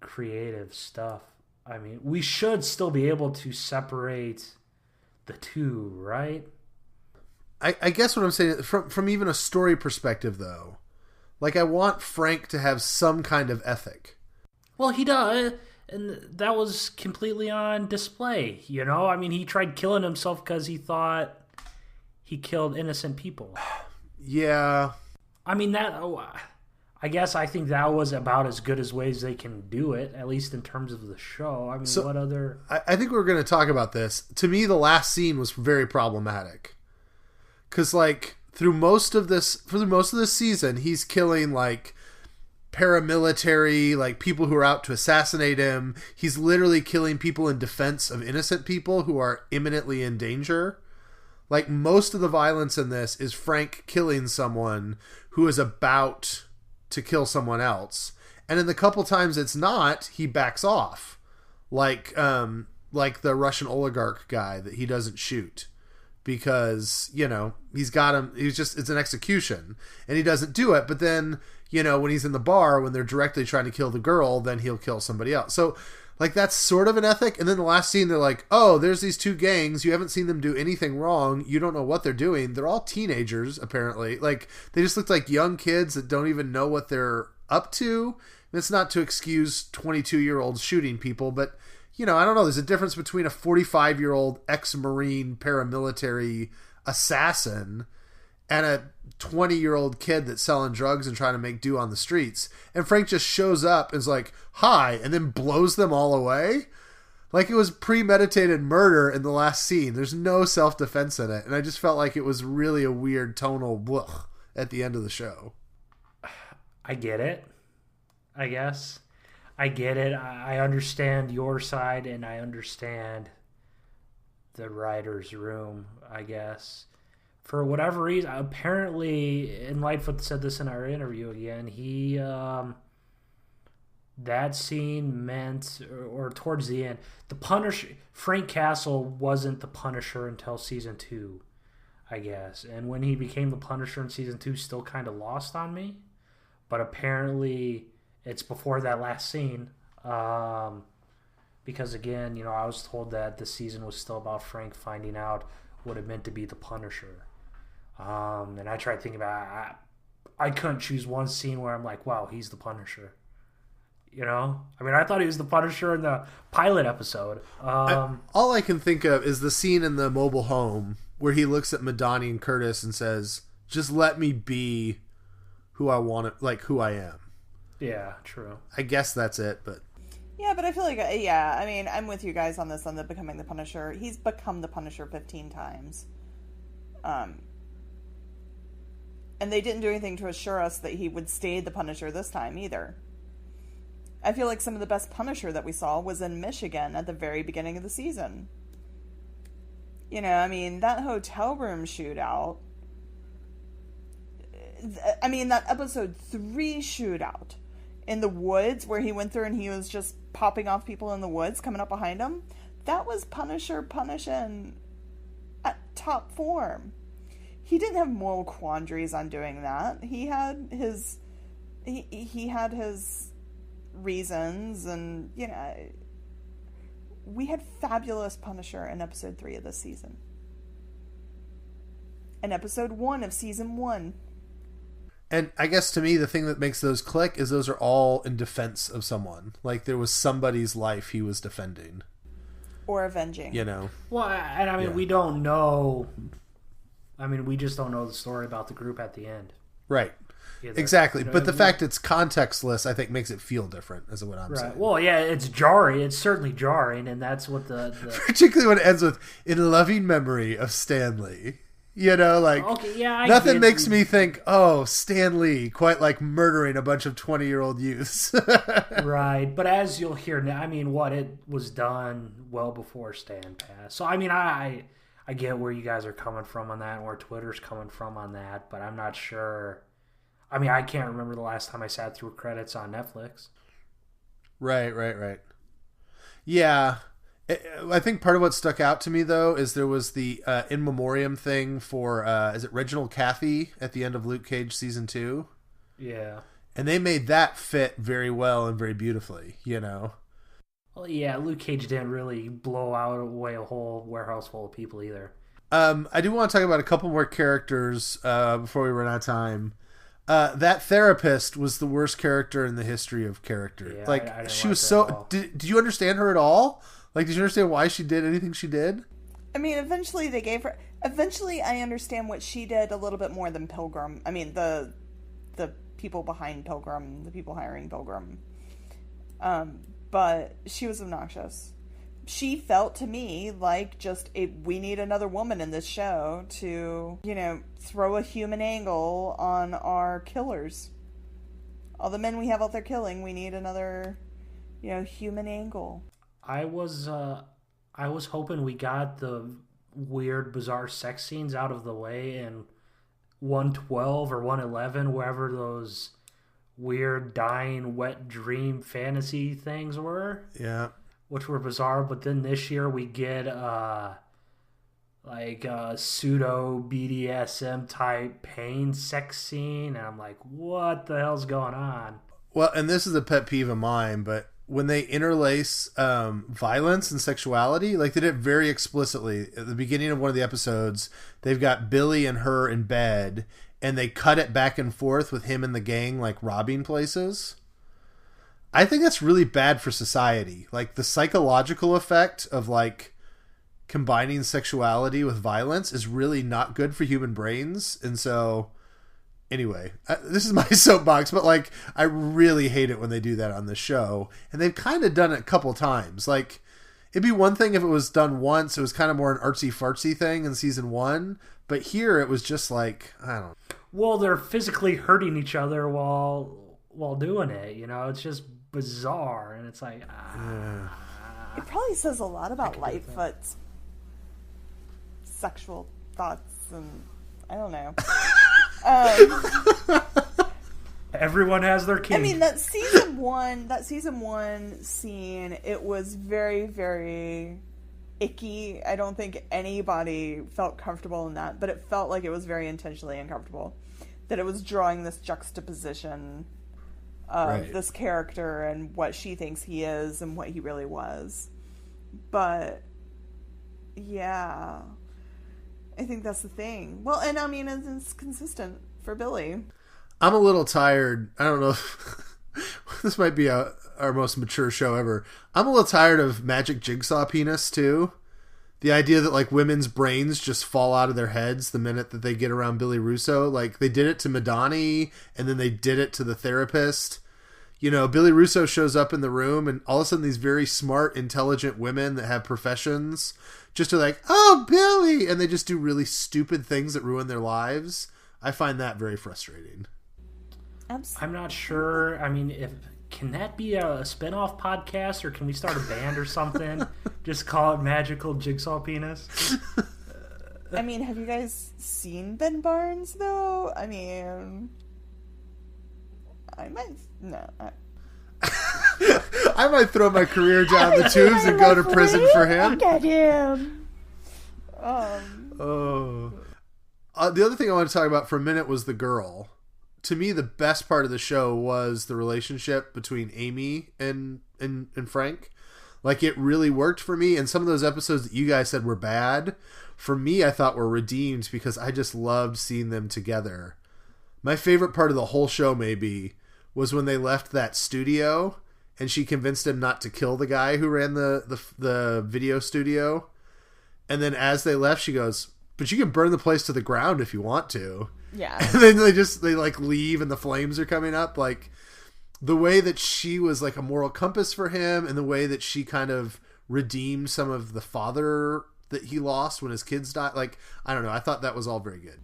creative stuff. I mean, we should still be able to separate the two, right? I guess what I'm saying, from even a story perspective, though, like, I want Frank to have some kind of ethic. Well, he does, and that was completely on display, you know? I mean, he tried killing himself because he thought he killed innocent people. Yeah. I mean, I guess I think that was about as good as ways they can do it, at least in terms of the show. I mean, so, what other... I think we're going to talk about this. To me, the last scene was very problematic. Because, like, through most of this season, he's killing, like, paramilitary, like people who are out to assassinate him. He's literally killing people in defense of innocent people who are imminently in danger. Like, most of the violence in this is Frank killing someone who is about to kill someone else. And in the couple times it's not, he backs off. Like the Russian oligarch guy that he doesn't shoot. Because, he's got him, it's an execution. And he doesn't do it, but then, when he's in the bar, when they're directly trying to kill the girl, then he'll kill somebody else. So, like, that's sort of an ethic. And then the last scene, they're like, oh, there's these two gangs. You haven't seen them do anything wrong. You don't know what they're doing. They're all teenagers, apparently. Like, they just look like young kids that don't even know what they're up to. And it's not to excuse 22-year-olds shooting people, but, I don't know. There's a difference between a 45-year-old ex-Marine paramilitary assassin and a 20-year-old kid that's selling drugs and trying to make do on the streets. And Frank just shows up and is like, hi, and then blows them all away. Like, it was premeditated murder in the last scene. There's no self-defense in it. And I just felt like it was really a weird tonal blech at the end of the show. I get it, I guess. I get it. I understand your side, and I understand the writer's room, I guess. For whatever reason, apparently, and Lightfoot said this in our interview again, he, that scene meant, or towards the end, the Punisher, Frank Castle wasn't the Punisher until season 2, I guess. And when he became the Punisher in season 2, still kind of lost on me. But apparently, it's before that last scene. Because again, I was told that the season was still about Frank finding out what it meant to be the Punisher. And I tried thinking about it. I couldn't choose one scene where I'm like, wow, he's the Punisher. I thought he was the Punisher in the pilot episode. All I can think of is the scene in the mobile home where he looks at Madani and Curtis and says, just let me be who I want to, like who I am. Yeah, true. I guess that's it, but... Yeah, but I feel like, I'm with you guys on this, on the becoming the Punisher. He's become the Punisher 15 times. And they didn't do anything to assure us that he would stay the Punisher this time either. I feel like some of the best Punisher that we saw was in Michigan at the very beginning of the season. That hotel room shootout. That episode 3 shootout in the woods where he went through and he was just popping off people in the woods coming up behind him. That was Punisher punishing at top form. He didn't have moral quandaries on doing that. He had his he had his reasons, and we had fabulous Punisher in episode 3 of this season. And episode 1 of season 1. And I guess to me, the thing that makes those click is those are all in defense of someone. Like, there was somebody's life he was defending. Or avenging. Well, and we don't know. We just don't know the story about the group at the end. Right. Either. Exactly. But the fact it's contextless, I think, makes it feel different, is what I'm saying. Well, yeah, it's jarring. It's certainly jarring, and that's what the... Particularly when it ends with, in loving memory of Stanley. Okay, yeah, nothing makes me think, oh, Stan Lee, quite like murdering a bunch of 20-year-old youths. Right, but as you'll hear now, it was done well before Stan passed. So, I get where you guys are coming from on that and where Twitter's coming from on that, but I'm not sure. I can't remember the last time I sat through credits on Netflix. Right. Yeah. I think part of what stuck out to me, though, is there was the in memoriam thing for, is it Reginald Cathy at the end of Luke Cage Season 2? Yeah. And they made that fit very well and very beautifully, Well, yeah, Luke Cage didn't really blow out away a whole warehouse full of people either. I do want to talk about a couple more characters before we run out of time. That therapist was the worst character in the history of character. Yeah, I she was so... Did you understand her at all? Did you understand why she did anything she did? Eventually they gave her... Eventually I understand what she did a little bit more than Pilgrim. The people behind Pilgrim, the people hiring Pilgrim. But she was obnoxious. She felt to me like just we need another woman in this show to, throw a human angle on our killers. all the men we have out there killing, we need another, human angle. I was hoping we got the weird, bizarre sex scenes out of the way in 112 or 111, wherever those weird, dying, wet dream fantasy things were. Yeah. Which were bizarre, but then this year we get like a pseudo BDSM type pain sex scene, and I'm like, what the hell's going on? Well, and this is a pet peeve of mine, but when they interlace violence and sexuality, like they did it very explicitly at the beginning of one of the episodes, they've got Billy and her in bed, and they cut it back and forth with him and the gang like robbing places. I think that's really bad for society. Like the psychological effect of like combining sexuality with violence is really not good for human brains. And so anyway, this is my soapbox, but like I really hate it when they do that on the show. And they've kind of done it a couple times. Like it'd be one thing if it was done once. It was kind of more an artsy fartsy thing in season 1. But here it was just like, I don't know. Well, they're physically hurting each other while doing it. It's just bizarre, and it's like it probably says a lot about Lightfoot's sexual thoughts, and I don't know. Everyone has their kink. I mean, that season one scene, it was very, very icky. I don't think anybody felt comfortable in that, but it felt like it was very intentionally uncomfortable, that it was drawing this juxtaposition of this character and what she thinks he is and what he really was. But yeah, I think that's the thing. Well, and I mean, it's consistent for Billy. I'm a little tired. I don't know if this might be our most mature show ever. I'm a little tired of magic jigsaw penis too. The idea that like women's brains just fall out of their heads the minute that they get around Billy Russo. Like they did it to Madani, and then they did it to the therapist. Billy Russo shows up in the room, and all of a sudden these very smart, intelligent women that have professions just are like, oh, Billy! And they just do really stupid things that ruin their lives. I find that very frustrating. Absolutely. I'm not sure. I mean, can that be a spin-off podcast, or can we start a band or something? Just call it Magical Jigsaw Penis? I mean, have you guys seen Ben Barnes, though? I mean, I might... No. I might throw my career down the tubes and go to prison for him. Look at him! The other thing I want to talk about for a minute was the girl. To me, the best part of the show was the relationship between Amy and Frank. Like, it really worked for me. And some of those episodes that you guys said were bad, for me, I thought were redeemed because I just loved seeing them together. My favorite part of the whole show, maybe, was when they left that studio and she convinced him not to kill the guy who ran the video studio. And then as they left, she goes, but you can burn the place to the ground if you want to. Yeah. And then they like leave and the flames are coming up. Like the way that she was like a moral compass for him, and the way that she kind of redeemed some of the father that he lost when his kids died. Like, I don't know. I thought that was all very good.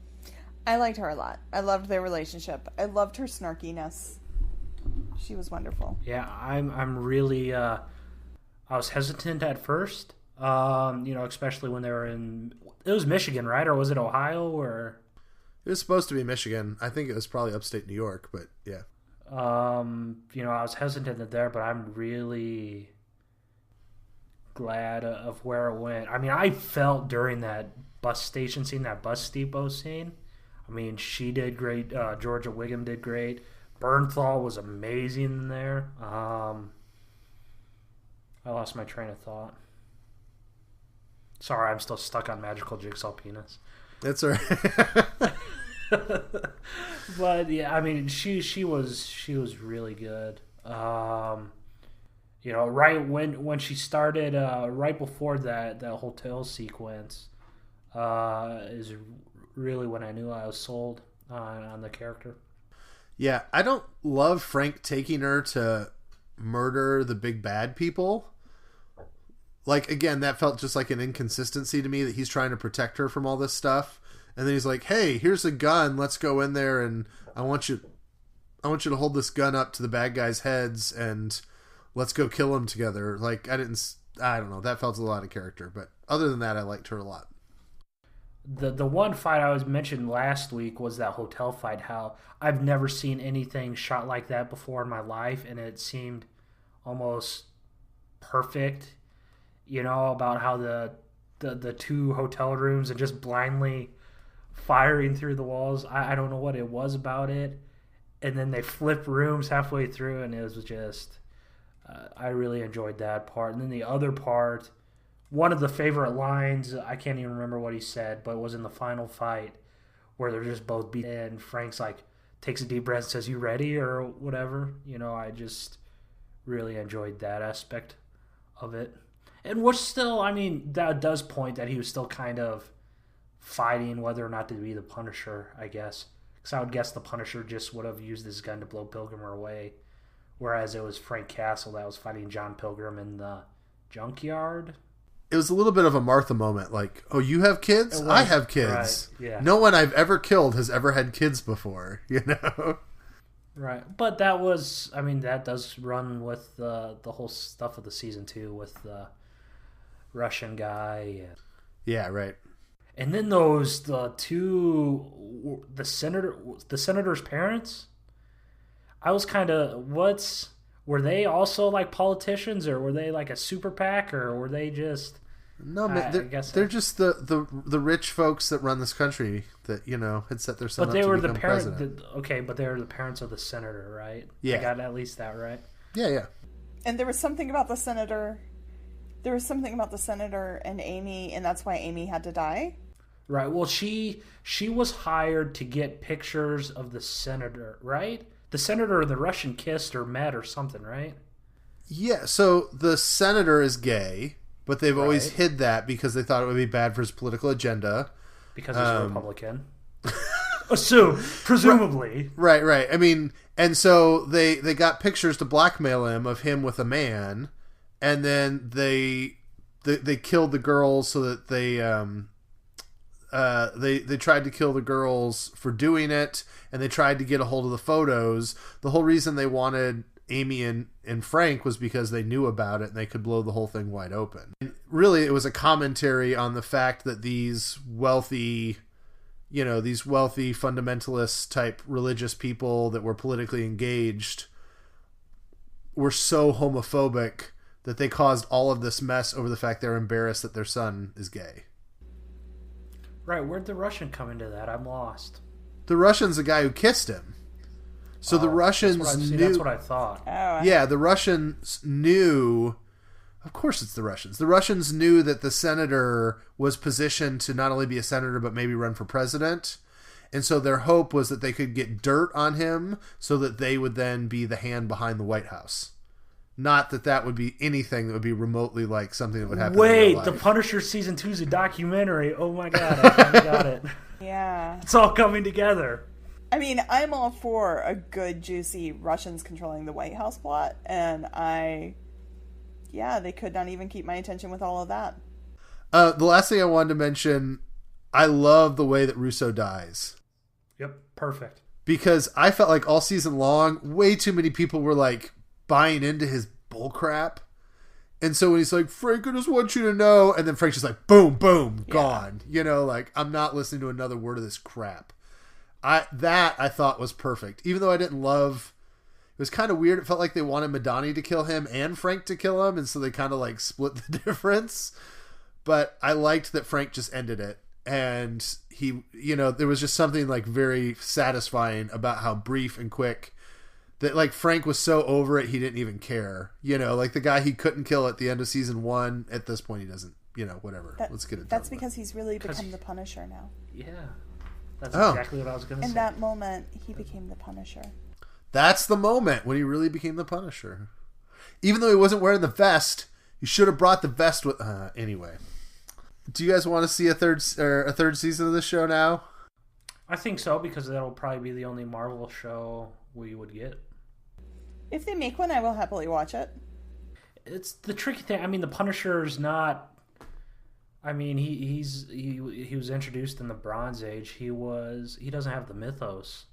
I liked her a lot. I loved their relationship. I loved her snarkiness. She was wonderful. Yeah, I'm really I was hesitant at first. Especially when they were in, it was Michigan, right? Or was it Ohio? Or it was supposed to be Michigan. I think it was probably upstate New York, but yeah. I was hesitant there, but I'm really glad of where it went. I mean, I felt during that bus station scene, that bus depot scene, I mean, she did great. Georgia Wiggum did great. Bernthal was amazing in there. I lost my train of thought. Sorry, I'm still stuck on Magical Jigsaw Penis. That's all right. But yeah, I mean, she was really good. Right when she started, right before that hotel sequence, is really when I knew I was sold on the character. Yeah, I don't love Frank taking her to murder the big bad people. Like, again, that felt just like an inconsistency to me, that he's trying to protect her from all this stuff. And then he's like, hey, here's a gun. Let's go in there and I want you... I want you to hold this gun up to the bad guys' heads and let's go kill them together. Like, I don't know. That felt a lot of character. But other than that, I liked her a lot. The one fight I was mentioned last week was that hotel fight. How I've never seen anything shot like that before in my life, and it seemed almost perfect. You know, about how the two hotel rooms and just blindly firing through the walls. I don't know what it was about it. And then they flipped rooms halfway through, and it was just... I really enjoyed that part. And then the other part... One of the favorite lines, I can't even remember what he said, but it was in the final fight where they're just both beat, and Frank's like, takes a deep breath and says, "You ready?" or whatever. You know, I just really enjoyed that aspect of it. And which still, I mean, that does point that he was still kind of fighting whether or not to be the Punisher, I guess. Because I would guess the Punisher just would have used his gun to blow Pilgrim away. Whereas it was Frank Castle that was fighting John Pilgrim in the junkyard. It was a little bit of a Martha moment, like, oh, you have kids? I have kids. Right, yeah. No one I've ever killed has ever had kids before, you know? Right. But that was, I mean, that does run with the whole stuff of the season 2 with the Russian guy. Yeah, right. And then the senator's parents? I was kind of, were they also like politicians, or were they like a super PAC, or were they just... No, man, they're just the rich folks that run this country that, you know, had set their son up to become president. Okay, but they were the parents of the senator, right? Yeah. I got at least that right. Yeah. And there was something about the senator. There was something about the senator and Amy, and that's why Amy had to die. Right. Well, she was hired to get pictures of the senator, right? The senator and the Russian kissed or met or something, right? Yeah, so the senator is gay, but they've always hid that because they thought it would be bad for his political agenda. Because he's a Republican. Presumably. Right. I mean, and so they got pictures to blackmail him of him with a man, and then they killed the girls so that they tried to kill the girls for doing it, and they tried to get a hold of the photos. The whole reason they wanted Amy and Frank was because they knew about it and they could blow the whole thing wide open. And really, it was a commentary on the fact that these wealthy fundamentalist type religious people that were politically engaged were so homophobic that they caused all of this mess over the fact they're embarrassed that their son is gay. Right, where'd the Russian come into that? I'm lost. The Russian's the guy who kissed him. So the Russians knew... That's what I thought. Yeah, the Russians knew... Of course it's the Russians. The Russians knew that the senator was positioned to not only be a senator, but maybe run for president. And so their hope was that they could get dirt on him so that they would then be the hand behind the White House. Not that would be anything that would be remotely like something that would happen in real life. The Punisher Season 2 is a documentary. Oh my god, I finally got it. Yeah. It's all coming together. I mean, I'm all for a good, juicy Russians controlling the White House plot, and they could not even keep my attention with all of that. The last thing I wanted to mention, I love the way that Russo dies. Yep, perfect. Because I felt like all season long, way too many people were like buying into his bullcrap. And so when he's like, Frank, I just want you to know, and then Frank's just like, boom, boom, gone. You know, like, I'm not listening to another word of this crap. I thought was perfect. Even though I didn't love... It was kind of weird. It felt like they wanted Madani to kill him and Frank to kill him, and so they kind of like split the difference. But I liked that Frank just ended it. And he, you know, there was just something like very satisfying about how brief and quick that, like, Frank was so over it he didn't even care. You know, like the guy he couldn't kill at the end of season 1, at this point he doesn't, you know, whatever. Let's get it done. That's because he's really become the Punisher now. Yeah. That's exactly what I was going to say. In that moment, he became the Punisher. That's the moment when he really became the Punisher. Even though he wasn't wearing the vest, he should have brought the vest with... anyway. Do you guys want to see a third season of this show now? I think so, because that'll probably be the only Marvel show we would get. If they make one, I will happily watch it. It's the tricky thing. I mean, the Punisher's not... I mean, he was introduced in the Bronze Age. He doesn't have the mythos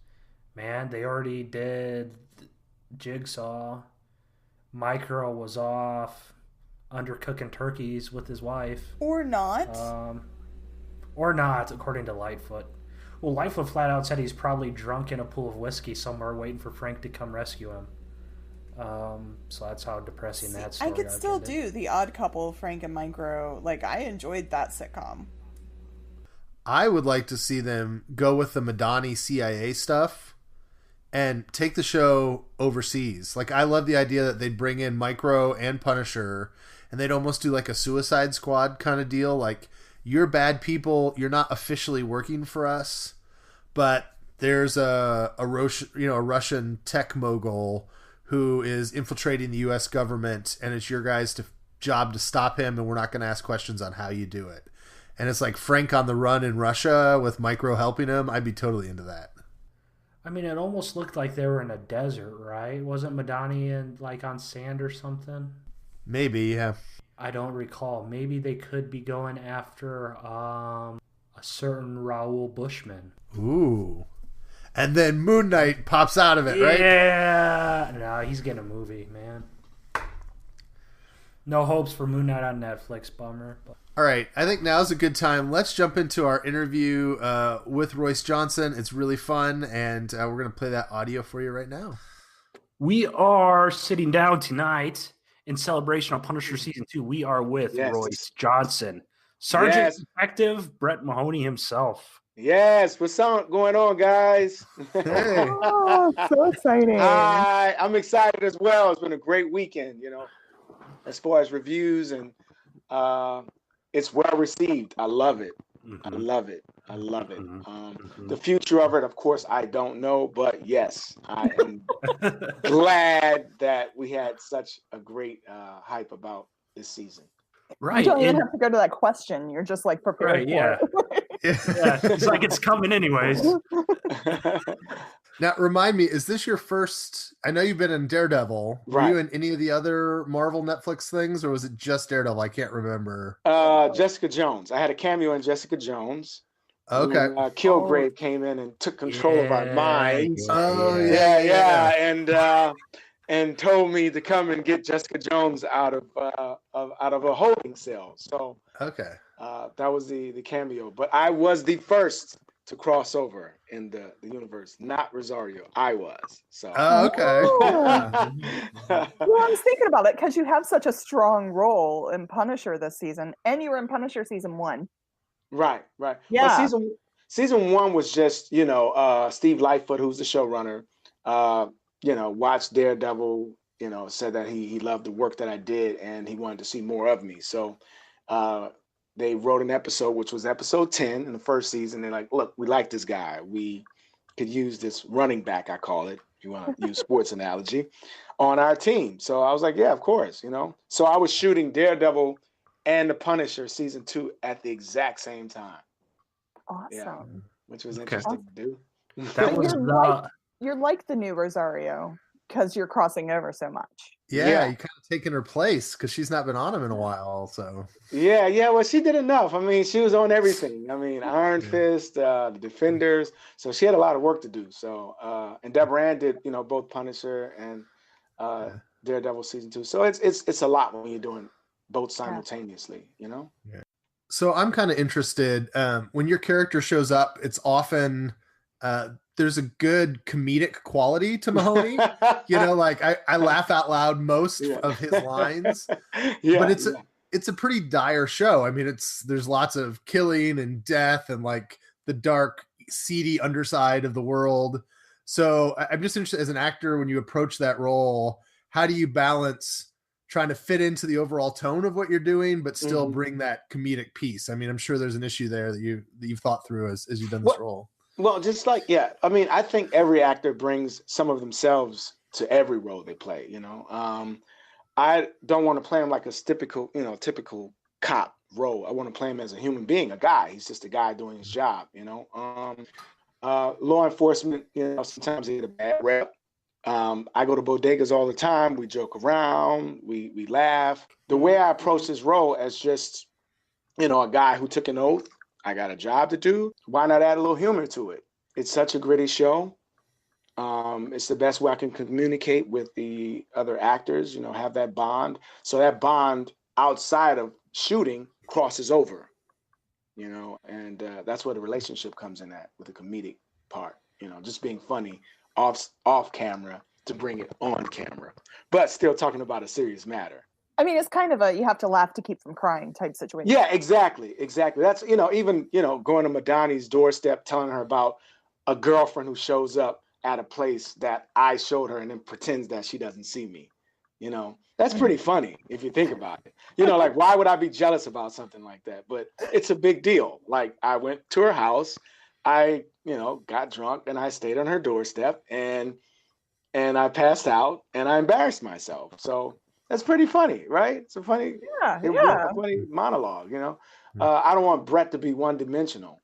Man, they already did Jigsaw. Micro was off undercooking turkeys with his wife. Or not. Or not, according to Lightfoot. Well, Lightfoot flat out said he's probably drunk in a pool of whiskey somewhere waiting for Frank to come rescue him. So that's how depressing that story I could still ended. do The Odd Couple, Frank and Micro. Like, I enjoyed that sitcom. I would like to see them go with the Madani CIA stuff and take the show overseas. Like, I love the idea that they'd bring in Micro and Punisher, and they'd almost do like a Suicide Squad kind of deal. Like, you're bad people, you're not officially working for us, but there's a Russian tech mogul who is infiltrating the U.S. government, and it's your guys' job to stop him, and we're not going to ask questions on how you do it. And it's like Frank on the run in Russia with Micro helping him. I'd be totally into that. I mean, it almost looked like they were in a desert, right? Wasn't Madani in, like, on sand or something? Maybe, yeah. I don't recall. Maybe they could be going after a certain Raoul Bushman. Ooh. And then Moon Knight pops out of it, right? Yeah. No, he's getting a movie, man. No hopes for Moon Knight on Netflix. Bummer. But... All right. I think now's a good time. Let's jump into our interview with Royce Johnson. It's really fun, and we're going to play that audio for you right now. We are sitting down tonight in celebration of Punisher Season 2. We are with Royce Johnson, Sergeant Detective Brett Mahoney himself. Yes, what's going on, guys? Hey. Oh, so exciting. I'm excited as well. It's been a great weekend, as far as reviews, and it's well received. I love it. I love it. The future of it, of course, I don't know, but yes, I am glad that we had such a great hype about this season. Right. You don't even have to go to that question. You're just like prepared for it. Yeah, it's like it's coming anyways. Now, remind me, is this your first... I know you've been in Daredevil. Were you in any of the other Marvel Netflix things, or was it just Daredevil? I can't remember. Jessica Jones. I had a cameo in Jessica Jones. Okay. Kilgrave came in and took control of our minds. Yeah. And told me to come and get Jessica Jones out of a holding cell. So that was the cameo. But I was the first to cross over in the universe, not Rosario. I was. So. Okay. Well, I was thinking about it because you have such a strong role in Punisher this season, and you were in Punisher season 1. Right. Yeah. Well, season 1 was just Steve Lightfoot, who's the showrunner. Watched Daredevil. Said that he loved the work that I did, and he wanted to see more of me. So. They wrote an episode, which was episode 10 in the first season. They're like, look, we like this guy. We could use this running back, I call it, if you want to use sports analogy, on our team. So I was like, yeah, of course, So I was shooting Daredevil and The Punisher season 2 at the exact same time. Awesome. Yeah, which was interesting to do. That was you're like the new Rosario because you're crossing over so much. Yeah, you kind of taking her place because she's not been on him in a while also. Yeah, well, she did enough. I mean, she was on everything. I mean, Iron Fist, the Defenders. So she had a lot of work to do. So, and Deborah Ann did, both Punisher and Daredevil season 2. So it's a lot when you're doing both simultaneously, Yeah. So I'm kind of interested, when your character shows up, it's often, there's a good comedic quality to Mahoney. I laugh out loud most of his lines, but it's a pretty dire show. I mean, there's lots of killing and death and like the dark, seedy underside of the world. So I'm just interested as an actor, when you approach that role, how do you balance trying to fit into the overall tone of what you're doing, but still bring that comedic piece? I mean, I'm sure there's an issue there that you've thought through as you've done this role. Well, just like, I mean, I think every actor brings some of themselves to every role they play, I don't want to play him like a typical cop role. I want to play him as a human being, a guy. He's just a guy doing his job, Law enforcement, sometimes they get a bad rep. I go to bodegas all the time. We joke around, we laugh. The way I approach this role as just, a guy who took an oath. I got a job to do. Why not add a little humor to it? It's such a gritty show. It's the best way I can communicate with the other actors, have that bond. So that bond outside of shooting crosses over, and that's where the relationship comes in at with the comedic part, just being funny off camera to bring it on camera, but still talking about a serious matter. I mean, it's kind of you have to laugh to keep from crying type situation. Yeah, exactly. That's, even, going to Madani's doorstep, telling her about a girlfriend who shows up at a place that I showed her and then pretends that she doesn't see me. That's pretty funny if you think about it. Like, why would I be jealous about something like that? But it's a big deal. Like, I went to her house, I, got drunk, and I stayed on her doorstep, and I passed out, and I embarrassed myself. So that's pretty funny, right? It's a funny, funny monologue. I don't want Brett to be one-dimensional.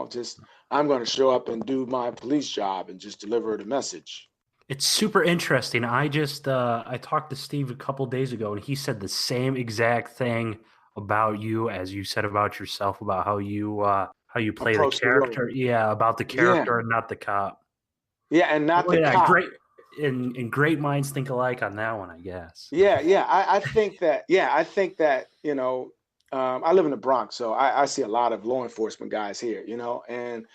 Just I'm going to show up and do my police job and just deliver the message. It's super interesting. I talked to Steve a couple days ago, and he said the same exact thing about you as you said about yourself, about how you play the character. About the character and not the cop. Yeah, and not the cop. Great. And great minds think alike on that one, I guess. Yeah. I think that. I think that. I live in the Bronx, so I see a lot of law enforcement guys here. And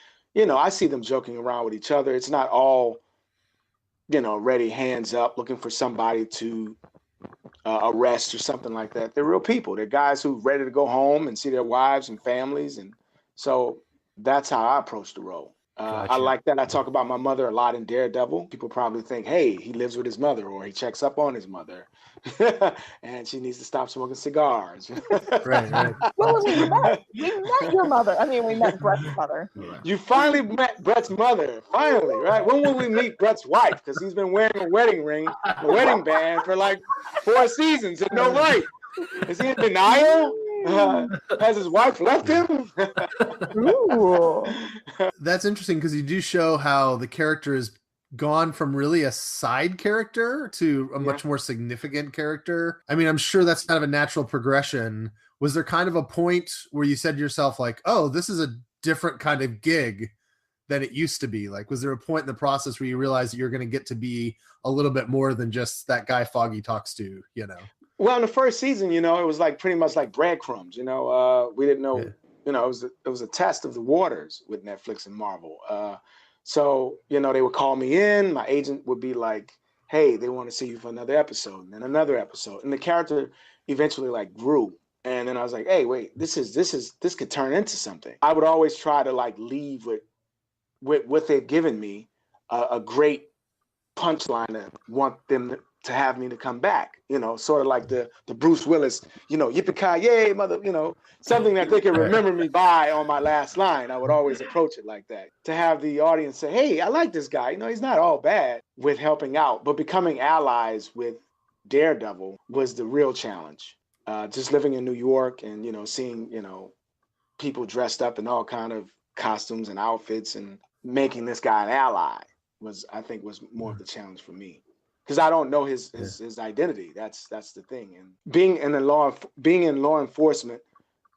I see them joking around with each other. It's not all, ready, hands up, looking for somebody to arrest or something like that. They're real people. They're guys who are ready to go home and see their wives and families, and so that's how I approach the role. Gotcha. I like that. I talk about my mother a lot in Daredevil. People probably think, hey, he lives with his mother, or he checks up on his mother, and she needs to stop smoking cigars. Right. Well, we met your mother. I mean, we met Brett's mother. You finally met Brett's mother. Finally, right? When will we meet Brett's wife? Because he's been wearing a wedding ring, a wedding band for like 4 seasons and no right. Is he in denial? Has his wife left him? Ooh. That's interesting because you do show how the character has gone from really a side character to a much more significant character. I mean, I'm sure that's kind of a natural progression. Was there kind of a point where you said to yourself, like, oh, this is a different kind of gig than it used to be? Like, was there a point in the process where you realized that you're going to get to be a little bit more than just that guy Foggy talks to, Well, in the first season, it was like pretty much like breadcrumbs. We didn't know. It was a test of the waters with Netflix and Marvel. So they would call me in. My agent would be like, "Hey, they want to see you for another episode, and then another episode." And the character eventually like grew. And then I was like, "Hey, wait, this could turn into something." I would always try to like leave with what they've given me, a great punchline to want them to have me to come back, sort of like the Bruce Willis, yippee-ki-yay, mother, something that they can remember me by on my last line. I would always approach it like that, to have the audience say, hey, I like this guy. He's not all bad with helping out, but becoming allies with Daredevil was the real challenge. Just living in New York and, seeing, people dressed up in all kind of costumes and outfits and making this guy an ally was more of the challenge for me. Because I don't know his identity. That's the thing. And being in law enforcement,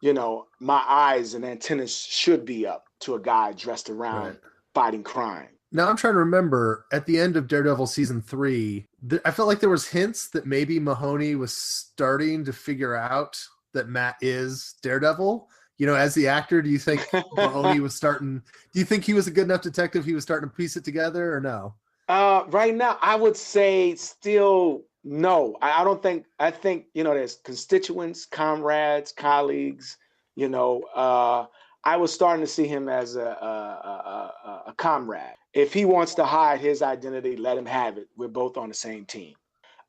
my eyes and antennas should be up to a guy dressed around fighting crime. Now I'm trying to remember at the end of Daredevil season 3, I felt like there was hints that maybe Mahoney was starting to figure out that Matt is Daredevil. As the actor, do you think Mahoney was starting? Do you think he was a good enough detective? He was starting to piece it together, or no? Right now, I would say still no. I don't think. I think there's constituents, comrades, colleagues. I was starting to see him as a comrade. If he wants to hide his identity, let him have it. We're both on the same team.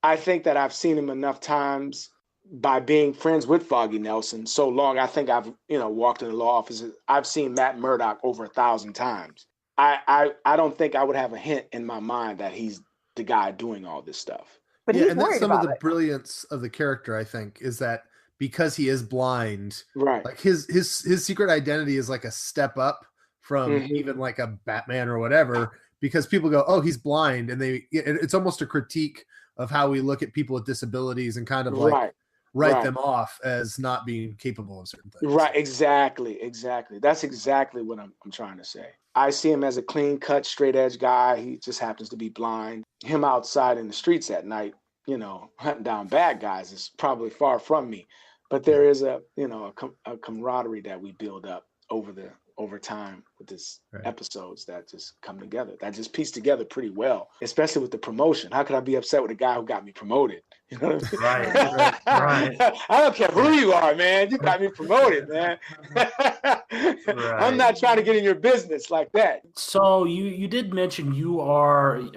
I think that I've seen him enough times by being friends with Foggy Nelson so long. I think I've walked in the law offices. I've seen Matt Murdock over 1,000 times. I don't think I would have a hint in my mind that he's the guy doing all this stuff. But he's and that's some of the it. brilliance of the character, I think, is that because he is blind, right? Like his secret identity is like a step up from even like a Batman or whatever, because people go, oh, he's blind, and it's almost a critique of how we look at people with disabilities and kind of like write them off as not being capable of certain things. Right, exactly. That's exactly what I'm trying to say. I see him as a clean-cut, straight-edge guy. He just happens to be blind. Him outside in the streets at night, hunting down bad guys is probably far from me. But there is a camaraderie that we build up over time with this episodes that just come together, that just piece together pretty well, especially with the promotion. How could I be upset with the guy who got me promoted? You know what I mean? Right. I don't care who you are, man. You got me promoted, man. I'm not trying to get in your business like that. So you did mention you were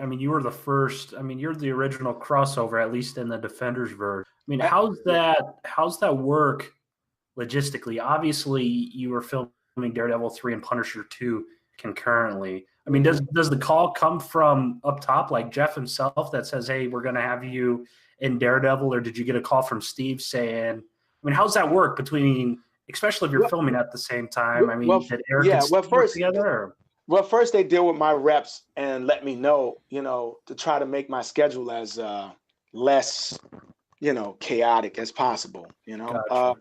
the first, you're the original crossover, at least in the Defenders verse. How's that work logistically? Obviously, you were filming Daredevil 3 and Punisher 2 concurrently. Does the call come from up top, like Jeff himself, that says, "Hey, we're going to have you in Daredevil," or did you get a call from Steve saying? How's that work between, especially if you're filming at the same time? Did Eric and Steve work together? Or? Well, first they deal with my reps and let me know, to try to make my schedule as less, chaotic as possible. Gotcha.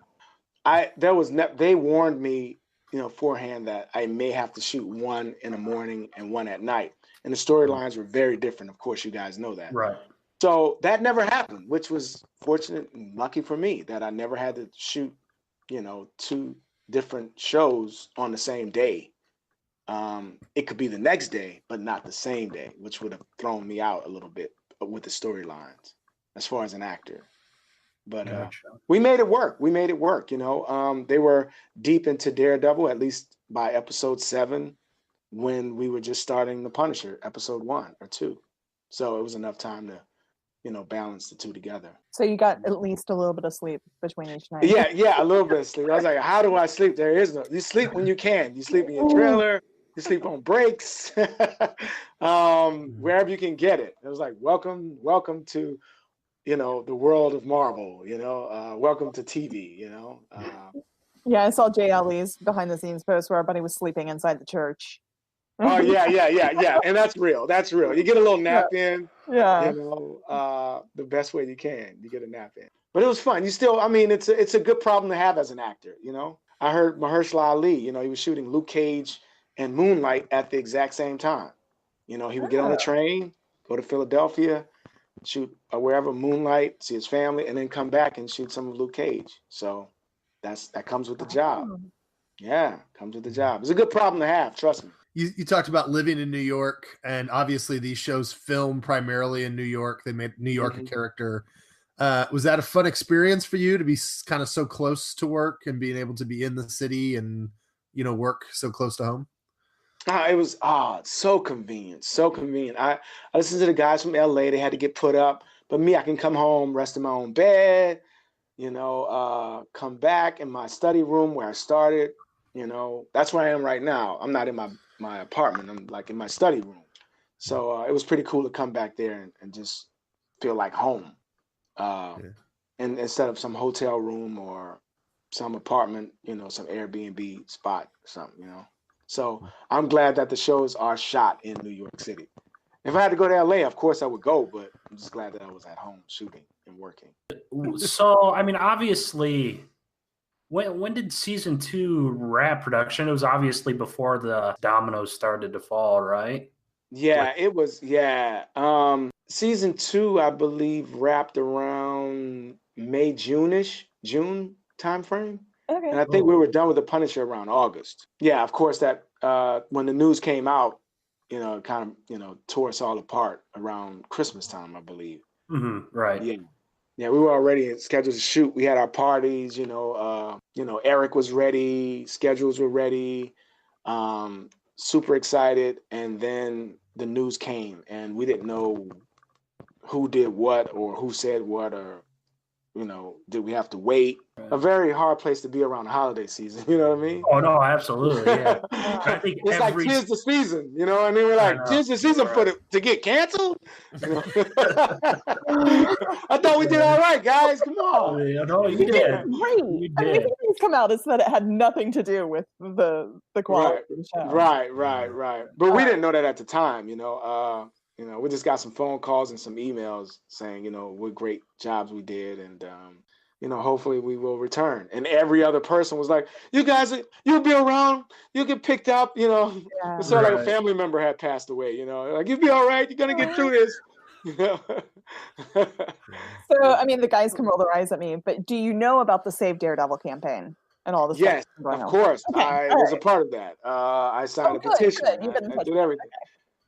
They warned me, forehand that I may have to shoot one in the morning and one at night. And the storylines were very different. Of course, you guys know that. Right. So that never happened, which was fortunate and lucky for me that I never had to shoot, 2 different shows on the same day. It could be the next day, but not the same day, which would have thrown me out a little bit with the storylines as far as an actor. But we made it work. They were deep into Daredevil, at least by episode 7, when we were just starting The Punisher, episode 1 or 2. So it was enough time to, balance the 2 together. So you got at least a little bit of sleep between each night. Yeah, a little bit of sleep. I was like, how do I sleep? There is no. You sleep when you can. You sleep in your trailer. You sleep on breaks. Wherever you can get it. It was like, welcome to, the world of Marvel, welcome to TV, Yeah, I saw Jay Ali's behind the scenes post where everybody was sleeping inside the church. Oh yeah. And that's real. You get a little nap in, the best way you can. You get a nap in. But it was fun. You still, it's a good problem to have as an actor, I heard Mahershala Ali, he was shooting Luke Cage and Moonlight at the exact same time. He would get on a train, go to Philadelphia, shoot wherever, Moonlight, see his family, and then come back and shoot some of Luke Cage. So that comes with the job. Yeah, comes with the job. It's a good problem to have, trust me. You talked about living in New York, and obviously these shows film primarily in New York. They made New York a character. Was that a fun experience for you to be kind of so close to work and being able to be in the city and, work so close to home? It was so convenient. I listened to the guys from LA. They had to get put up, but me, I can come home, rest in my own bed, come back in my study room where I started. That's where I am right now. I'm not in my apartment. I'm like in my study room. So it was pretty cool to come back there and just feel like home. And instead of some hotel room or some apartment, some Airbnb spot or something, So I'm glad that the shows are shot in New York City. If I had to go to LA, of course I would go, but I'm just glad that I was at home shooting and working. So, obviously, when did season 2 wrap production? It was obviously before the dominoes started to fall, right? Yeah, it was. Yeah. Season 2, I believe, wrapped around May, June timeframe. Okay. And I think we were done with The Punisher around August. Yeah, of course, that when the news came out, it kind of, tore us all apart around Christmas time, I believe. Mm-hmm, right. Yeah, we were already scheduled to shoot. We had our parties, Eric was ready, schedules were ready, super excited. And then the news came and we didn't know who did what or who said what or, did we have to wait? A very hard place to be around the holiday season, you know what I mean? Oh, no, absolutely, yeah. I think it's like 'tis the season, you know what I mean? We're like, 'tis the season to get canceled? I thought we did all right, guys. Come on. No, you did. Great. You did. The things come out is that it had nothing to do with the quality of the show. Right. But we didn't know that at the time, we just got some phone calls and some emails saying, what great jobs we did. And, hopefully we will return. And every other person was like, you guys, you'll be around, you'll get picked up, It's sort of like a family member had passed away, like, you'll be all right, you're going to get through this. So, I mean, the guys can roll their eyes at me, but do you know about the Save Daredevil campaign and all the stuff? Yes, of course. Okay. I was a part of that. I signed a petition. Good. You've been I did everything.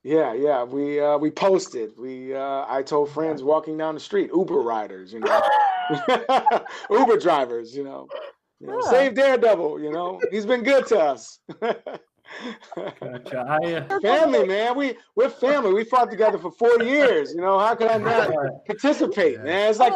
Okay. Yeah. We posted. I told friends walking down the street, Uber riders, Uber drivers, Save Daredevil, he's been good to us. Gotcha. Family, man. We're family. We fought together for 4 years. How could I not participate, man? It's like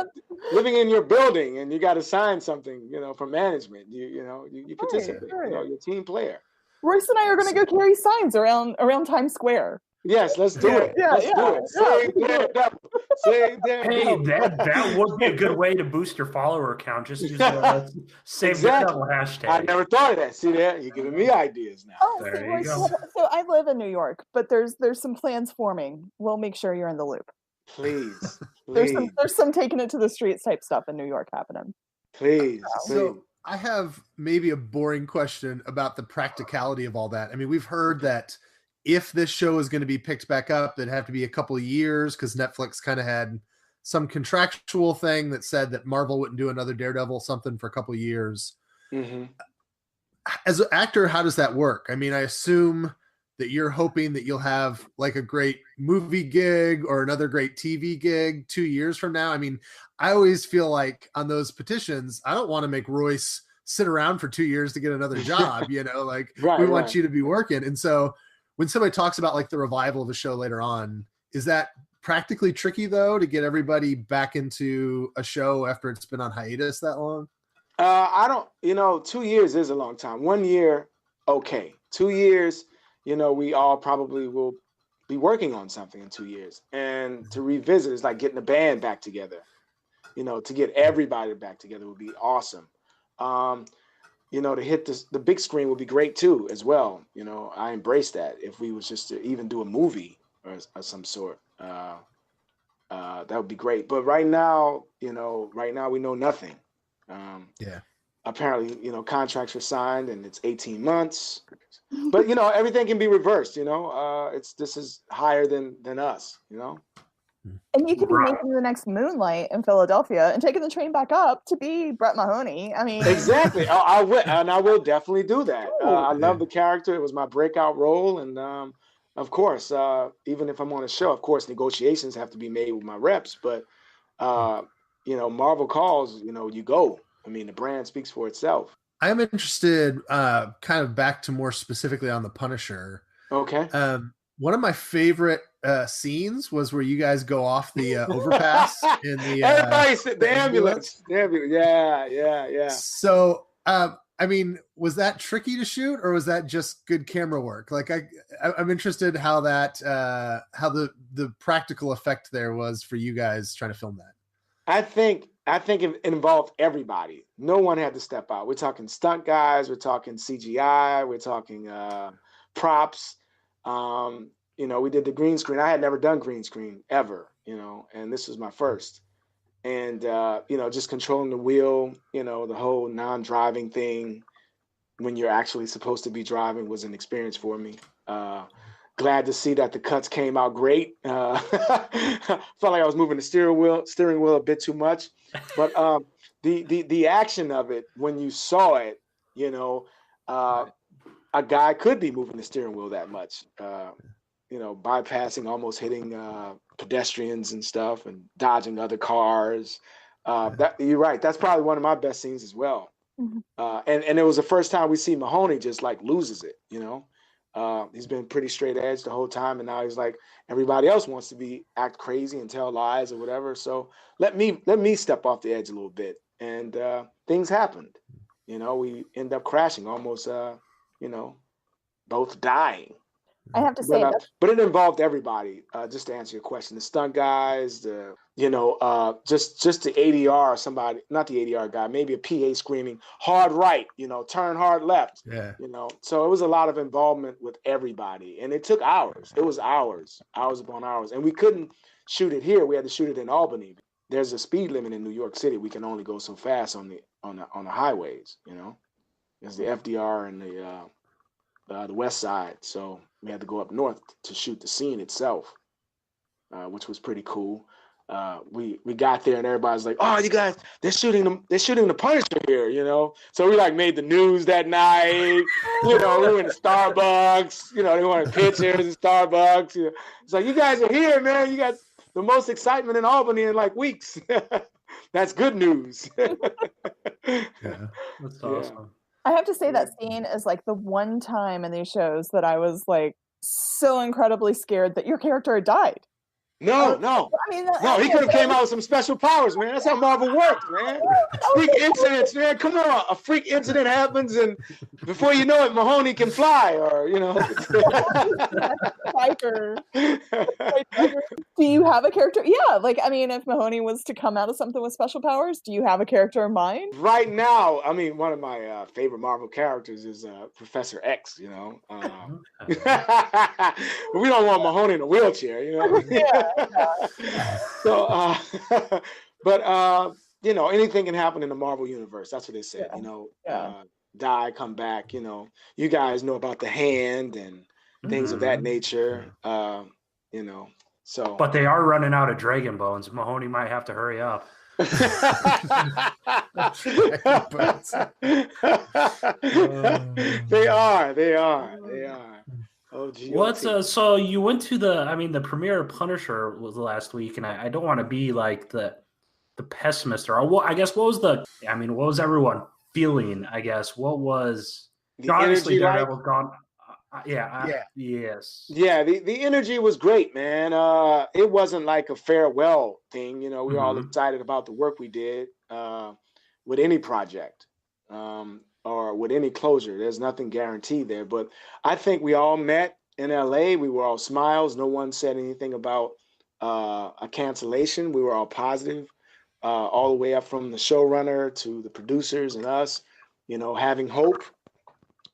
living in your building and you got to sign something, from management. You participate. You're a team player. Royce and I are going to go carry signs around Times Square. Yes, let's do it. Let's do it. Save Daredevil. Save Daredevil. Hey, that would be a good way to boost your follower count. Just use the Save Daredevil hashtag. I never thought of that. See there? You're giving me ideas now. Oh, there you go. So I live in New York, but there's some plans forming. We'll make sure you're in the loop. Please. There's some taking it to the streets type stuff in New York happening. Please. So I have maybe a boring question about the practicality of all that. I mean, we've heard that if this show is going to be picked back up, it'd have to be a couple of years because Netflix kind of had some contractual thing that said that Marvel wouldn't do another Daredevil something for a couple of years. Mm-hmm. As an actor, how does that work? I mean, I assume that you're hoping that you'll have like a great movie gig or another great TV gig 2 years from now. I mean, I always feel like on those petitions, I don't want to make Royce sit around for 2 years to get another job, we want you to be working. And so when somebody talks about like the revival of a show later on, is that practically tricky though to get everybody back into a show after it's been on hiatus that long? I don't, 2 years is a long time. 1 year, okay. 2 years, we all probably will be working on something in 2 years. And to revisit is like getting a band back together. To get everybody back together would be awesome. To hit the big screen would be great too, as well. I embrace that. If we was just to even do a movie or some sort, that would be great. But right now, we know nothing. Apparently, contracts are signed and it's 18 months. But everything can be reversed. This is higher than us. And you could be making the next Moonlight in Philadelphia and taking the train back up to be Brett Mahoney. I mean, exactly. I will definitely do that. I love the character. It was my breakout role, and of course, even if I'm on a show, of course, negotiations have to be made with my reps. But Marvel calls. You go. I mean, the brand speaks for itself. I am interested, kind of back to more specifically on the Punisher. Okay. One of my favorite scenes was where you guys go off the overpass in the ambulance. Yeah. So, I mean, was that tricky to shoot, or was that just good camera work? Like, I'm interested how that how the practical effect there was for you guys trying to film that. I think it involved everybody. No one had to step out. We're talking stunt guys. We're talking CGI. We're talking props. We did the green screen. I had never done green screen ever, and this was my first. And, just controlling the wheel, the whole non-driving thing when you're actually supposed to be driving was an experience for me. Glad to see that the cuts came out great. Felt like I was moving the steering wheel a bit too much, but the action of it, when you saw it, a guy could be moving the steering wheel that much, bypassing, almost hitting pedestrians and stuff and dodging other cars. That you're right. That's probably one of my best scenes as well. Mm-hmm. And it was the first time we see Mahoney just like loses it, he's been pretty straight edge the whole time. And now he's like, everybody else wants to act crazy and tell lies or whatever. So let me step off the edge a little bit. And things happened, we end up crashing almost, both dying. I have to say but it involved everybody. Just to answer your question, the stunt guys, just the ADR, somebody, not the ADR guy, maybe a PA screaming hard right, turn hard left. Yeah. So it was a lot of involvement with everybody, and it took hours. It was hours upon hours, and we couldn't shoot it here. We had to shoot it in Albany. there's a speed limit in New York City. We can only go so fast on the highways. There's the FDR and the West Side, so we had to go up north to shoot the scene itself, which was pretty cool. We got there and everybody's like, "Oh, you guys, they're shooting the Punisher here," So we like made the news that night. We were in Starbucks. They wanted pictures in Starbucks. It's like, you guys are here, man. You got the most excitement in Albany in like weeks. That's good news. Yeah, that's awesome. I have to say that scene is like the one time in these shows that I was like so incredibly scared that your character had died. No. He could have came out with some special powers, man. That's how Marvel works, man. Freak incidents, man. Come on, a freak incident happens, and before you know it, Mahoney can fly, or Spiker. Do you have a character? Yeah, if Mahoney was to come out of something with special powers, do you have a character in mind? Right now, one of my favorite Marvel characters is Professor X. We don't want Mahoney in a wheelchair, Yeah. So, but anything can happen in the Marvel universe. That's what they said. Die, come back. You guys know about the Hand and things of that nature. So. But they are running out of Dragon Bones. Mahoney might have to hurry up. They are. Oh, so you went to the premiere of Punisher was last week, and I don't want to be like the pessimist, or I guess what was everyone feeling? I guess what was obviously Daredevil's gone. Yes. Yeah, the energy was great, man. It wasn't like a farewell thing. We were all excited about the work we did with any project. Or with any closure. There's nothing guaranteed there. But I think we all met in LA. We were all smiles. No one said anything about a cancellation. We were all positive, all the way up from the showrunner to the producers and us, having hope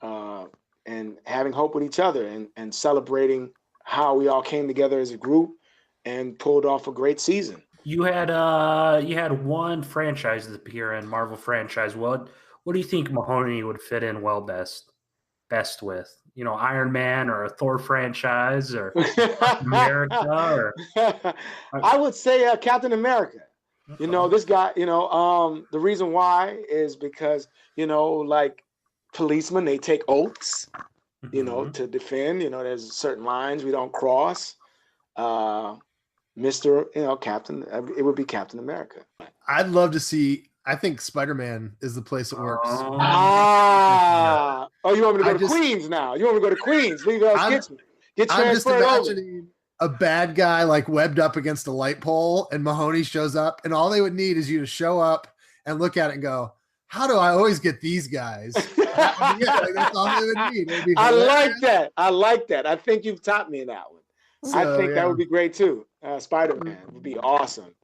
and having hope with each other and celebrating how we all came together as a group and pulled off a great season. You had one franchise this year in Marvel franchise. What do you think Mahoney would fit in best with? Iron Man or a Thor franchise or America? I would say Captain America. This guy, the reason why is because, like policemen, they take oaths, to defend. There's certain lines we don't cross. Captain, it would be Captain America. I'd love to see. I think Spider-Man is the place it works. You want me to go to Queens now? You want me to go to Queens? Leave us, get transferred. I'm just imagining a bad guy like webbed up against a light pole, and Mahoney shows up, and all they would need is you to show up and look at it and go, "How do I always get these guys?" That's all they would need. I like that. I think you've taught me in that one. So, I think that would be great too. Spider-Man would be awesome.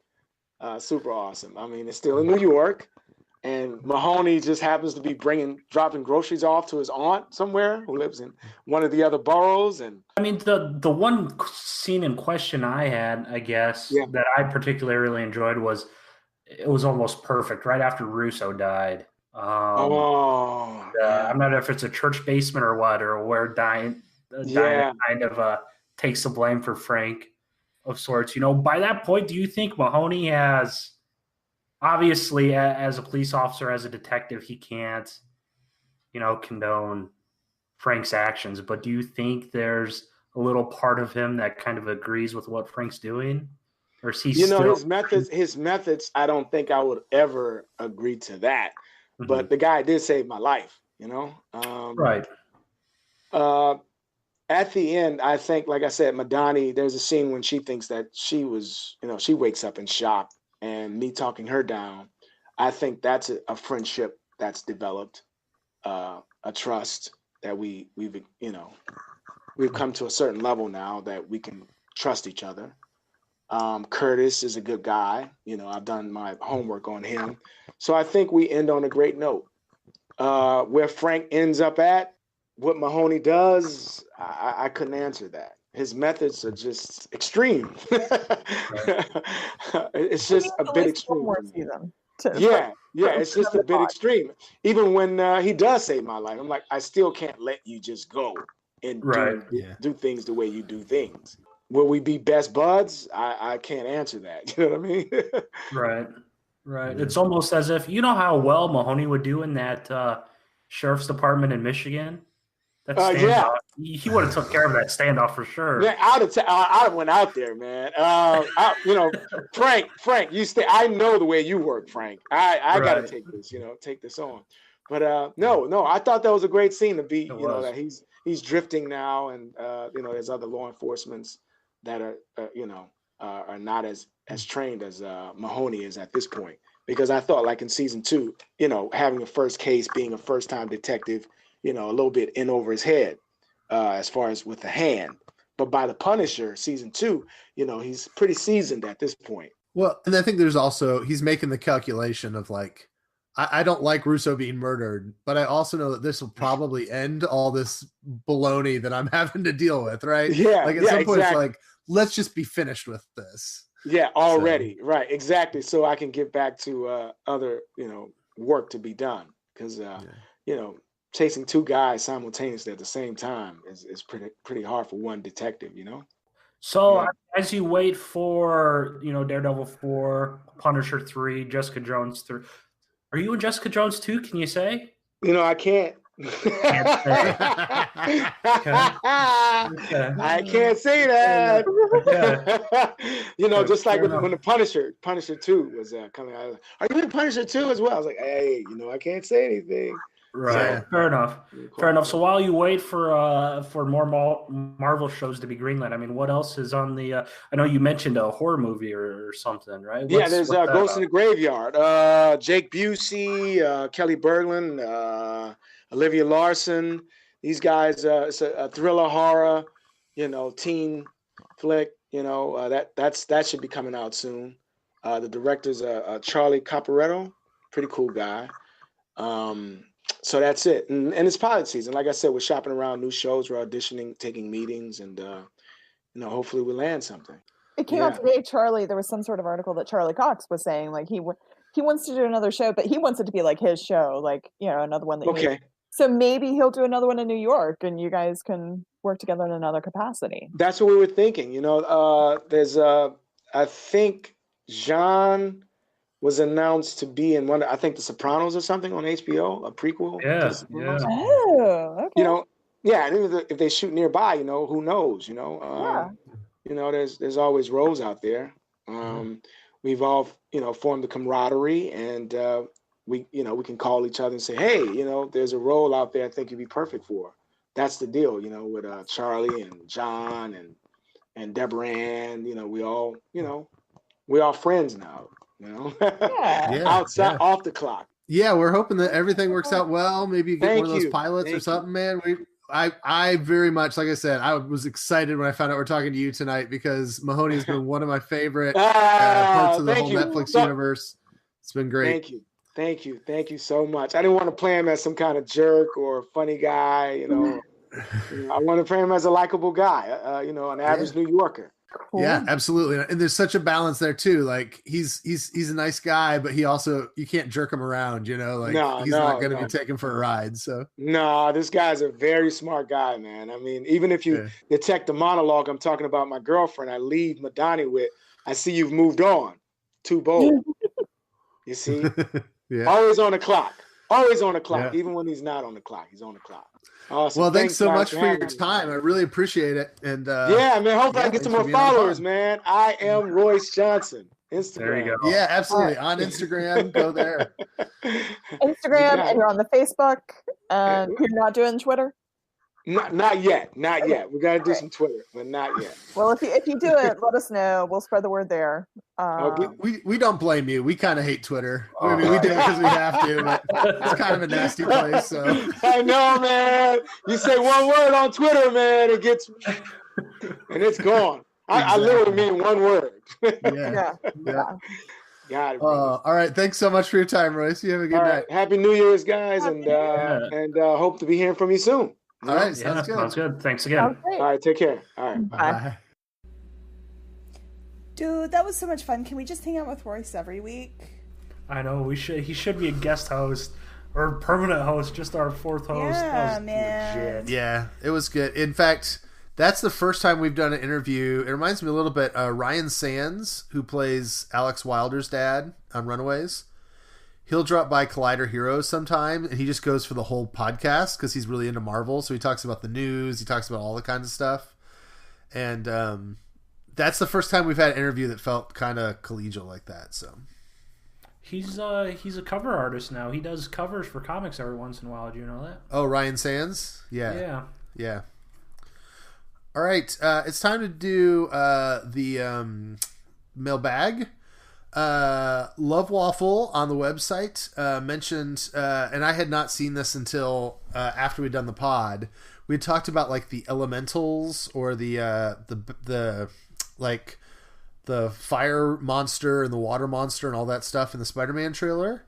Super awesome. It's still in New York, and Mahoney just happens to be dropping groceries off to his aunt somewhere who lives in one of the other boroughs. And the one scene in question I had, I guess, that I particularly enjoyed was it was almost perfect right after Russo died. I'm not sure if it's a church basement or what, or where Diana kind of takes the blame for Frank. Of sorts, by that point, do you think Mahoney has, obviously, as a police officer, as a detective, he can't, condone Frank's actions, but do you think there's a little part of him that kind of agrees with what Frank's doing? Or is he his methods, I don't think I would ever agree to that, but the guy did save my life, right. At the end, I think, like I said, Madani, there's a scene when she thinks that she was, she wakes up in shock, and me talking her down. I think that's a friendship that's developed, a trust that we've come to a certain level now that we can trust each other. Curtis is a good guy. I've done my homework on him. So I think we end on a great note. Where Frank ends up at, what Mahoney does, I couldn't answer that. his methods are just extreme. It's just a bit extreme. One more season. Yeah, it's just a bit extreme. Even when he does save my life, I'm like, I still can't let you just go and do things the way you do things. Will we be best buds? I can't answer that. You know what I mean? Right. It's almost as if, you know how well Mahoney would do in that sheriff's department in Michigan? That standoff. He would have took care of that standoff for sure. Man, I'd have went out there, man. Frank, you stay. I know the way you work, Frank. I got to take this on. But no, I thought that was a great scene to be. That he's drifting now, and there's other law enforcements that are not as trained as Mahoney is at this point. Because I thought, like in season 2, having a first case, being a first-time detective, a little bit in over his head as far as with the hand. But by the Punisher, season 2, he's pretty seasoned at this point. Well, and I think there's also, he's making the calculation of like, I don't like Russo being murdered, but I also know that this will probably end all this baloney that I'm having to deal with, right? Yeah. Like at some point, it's like, let's just be finished with this. Yeah, already. So. Right, exactly. So I can get back to other, work to be done. Because, chasing 2 guys simultaneously at the same time is pretty hard for one detective, So as you wait for, Daredevil 4, Punisher 3, Jessica Jones 3, are you in Jessica Jones 2? Can you say? I can't. Okay. I can't say that. Okay. Just like when the Punisher 2 was coming out. Are you in Punisher 2 as well? I was like, hey, I can't say anything. Right. So, Fair enough. So while you wait for more Marvel shows to be greenlit, I mean, what else is on the? I know you mentioned a horror movie or something, right? There's Ghost in the Graveyard. Jake Busey, Kelly Berglund, Olivia Larson. These guys. It's a thriller horror, teen flick. That should be coming out soon. The director's Charlie Caporetto, pretty cool guy. So that's it. And it's pilot season. Like I said, we're shopping around new shows. We're auditioning, taking meetings, and, hopefully we land something. It came out today, Charlie. There was some sort of article that Charlie Cox was saying, like, he wants to do another show, but he wants it to be like his show, like, another one that Okay. So maybe he'll do another one in New York, and you guys can work together in another capacity. That's what we were thinking. There's, I think, Jean was announced to be in one. I think The Sopranos or something on HBO, a prequel. Yeah. Oh, okay. If they shoot nearby, who knows? There's always roles out there. We've all, formed a camaraderie, and we can call each other and say, hey, there's a role out there I think you'd be perfect for. That's the deal, with Charlie and John and Deborah Ann. We're all friends now. Outside off the clock. Yeah, we're hoping that everything works out well. Maybe you get one of those pilots or something, man. I very much, like I said, I was excited when I found out we're talking to you tonight because Mahoney has been one of my favorite parts of the whole Netflix universe. It's been great. Thank you so much. I didn't want to play him as some kind of jerk or funny guy, I want to play him as a likable guy, an average New Yorker. Cool. Yeah, absolutely. And there's such a balance there too. Like he's a nice guy, but he also, you can't jerk him around, he's not going to be taken for a ride. So no, this guy's a very smart guy, man. I mean, even if you detect the monologue I'm talking about my girlfriend, I leave Madani with, I see you've moved on. Too bold. You see? Always on the clock. Even when he's not on the clock, he's on the clock. Awesome. Well, thanks so much for your time. I really appreciate it. And man, hopefully I get some more followers, man. I am Royce Johnson. Instagram. There you go. Yeah, absolutely. On Instagram, go there. Instagram, and you're on the Facebook. You're not doing Twitter? Not yet. We got to do some Twitter, but not yet. Well, if you do it, let us know. We'll spread the word there. We don't blame you. We kind of hate Twitter. I mean, we do it because we have to, but it's kind of a nasty place. So I know, man. You say one word on Twitter, man, and it's gone. Exactly. I literally mean one word. Yeah. Got it. All right. Thanks so much for your time, Royce. You have a good night. Happy New Year's, guys, and hope to be hearing from you soon. All right, sounds good. Sounds good. Thanks again. All right, take care. All right, Bye. Dude, that was so much fun. Can we just hang out with Royce every week? I know we should. He should be a guest host or permanent host, just our fourth host. Yeah, that was man. legit. Yeah, it was good. In fact, that's the first time we've done an interview. It reminds me a little bit Ryan Sands, who plays Alex Wilder's dad on Runaways. He'll drop by Collider Heroes sometime, and he just goes for the whole podcast because he's really into Marvel. So he talks about the news, he talks about all the kinds of stuff, and that's the first time we've had an interview that felt kind of collegial like that. So he's a cover artist now. He does covers for comics every once in a while. Do you know that? Oh, Ryan Sands? Yeah. All right, it's time to do the mailbag. Love Waffle on the website mentioned, and I had not seen this until after we'd done the pod. We had talked about like the elementals or the like the fire monster and the water monster and all that stuff in the Spider-Man trailer.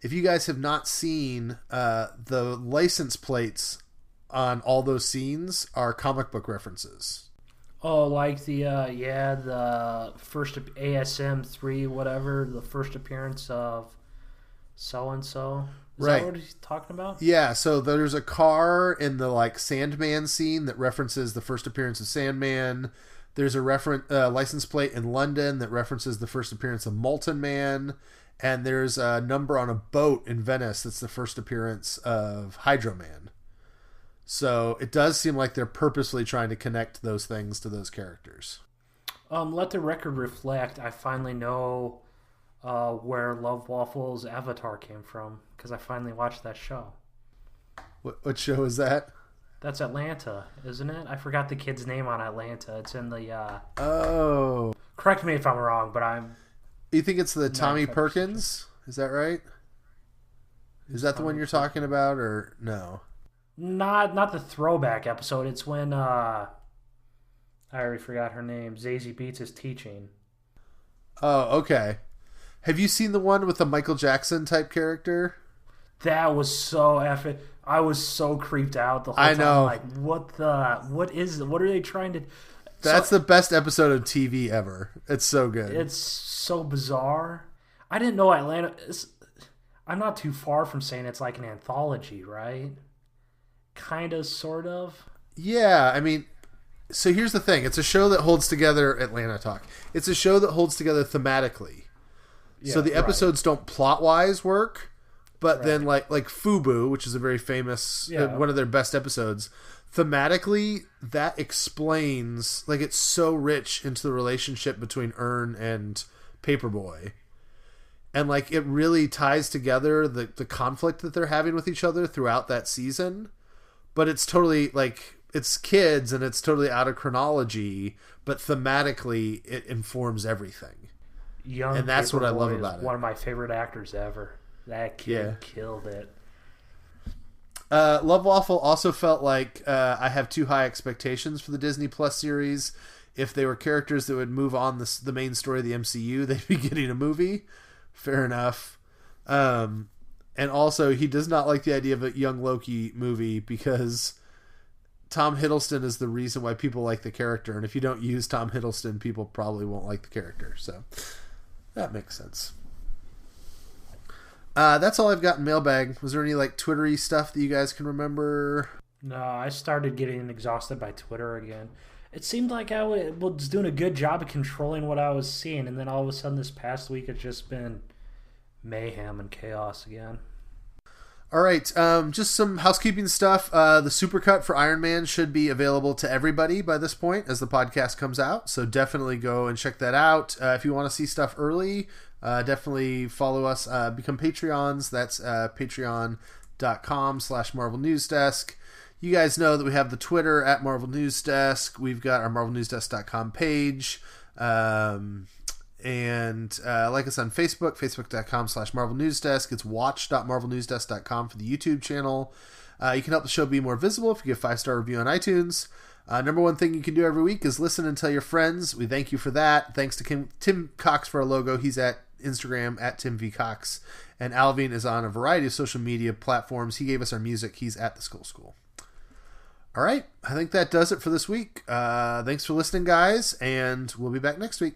If you guys have not seen, the license plates on all those scenes are comic book references. Oh, like the first ASM 3, whatever, the first appearance of so and so. Is Right. that what he's talking about? Yeah, so there's a car in the like Sandman scene that references the first appearance of Sandman. There's a license plate in London that references the first appearance of Molten Man, and there's a number on a boat in Venice that's the first appearance of Hydro Man. So it does seem like they're purposely trying to connect those things to those characters. Let the record reflect. I finally know where Love Waffle's avatar came from because I finally watched that show. What show is that? That's Atlanta, isn't it? I forgot the kid's name on Atlanta. It's in the... Oh. Correct me if I'm wrong, but I'm... You think it's the Tommy Perkins? Is that right? Is that the one you're talking about, or no? Not the throwback episode. It's when... I already forgot her name. Zazie Beetz is teaching. Oh, okay. Have you seen the one with the Michael Jackson type character? That was so epic. I was so creeped out the whole time. I know. Like, what are they trying to... That's the best episode of TV ever. It's so good. It's so bizarre. I didn't know Atlanta... I'm not too far from saying it's like an anthology, right? Kind of, sort of. Yeah, I mean... So here's the thing. It's a show that holds together... Atlanta Talk. It's a show that holds together thematically. Yeah, so the episodes don't plot-wise work... But then, like FUBU, which is a very famous, one of their best episodes, thematically, that explains, like, it's so rich into the relationship between Earn and Paperboy. And, like, it really ties together the conflict that they're having with each other throughout that season. But it's totally, like, it's kids and it's totally out of chronology, but thematically, it informs everything. And that's what I love about it. One of my favorite actors ever. That kid killed it. Love Waffle also felt like I have too high expectations for the Disney Plus series. If they were characters that would move on the main story of the MCU, they'd be getting a movie. Fair enough. And also, he does not like the idea of a young Loki movie because Tom Hiddleston is the reason why people like the character. And if you don't use Tom Hiddleston, people probably won't like the character. So that makes sense. That's all I've got in mailbag. Was there any like Twittery stuff that you guys can remember? No, I started getting exhausted by Twitter again. It seemed like I was doing a good job of controlling what I was seeing, and then all of a sudden this past week it's just been mayhem and chaos again. All right, just some housekeeping stuff. The supercut for Iron Man should be available to everybody by this point as the podcast comes out, so definitely go and check that out. If you want to see stuff early, definitely follow us, become Patreons. That's patreon.com/Marvel News Desk. You guys know that we have the Twitter at Marvel News Desk. We've got our marvelnewsdesk.com page. And like us on Facebook, facebook.com/Marvel News Desk. It's watch.marvelnewsdesk.com for the YouTube channel. You can help the show be more visible if you give a 5-star review on iTunes. Number one thing you can do every week is listen and tell your friends. We thank you for that. Thanks to Tim Cox for our logo. He's at Instagram at Tim V. Cox. And Alvin is on a variety of social media platforms. He gave us our music. He's at The Skull School. All right. I think that does it for this week. Thanks for listening, guys, and we'll be back next week.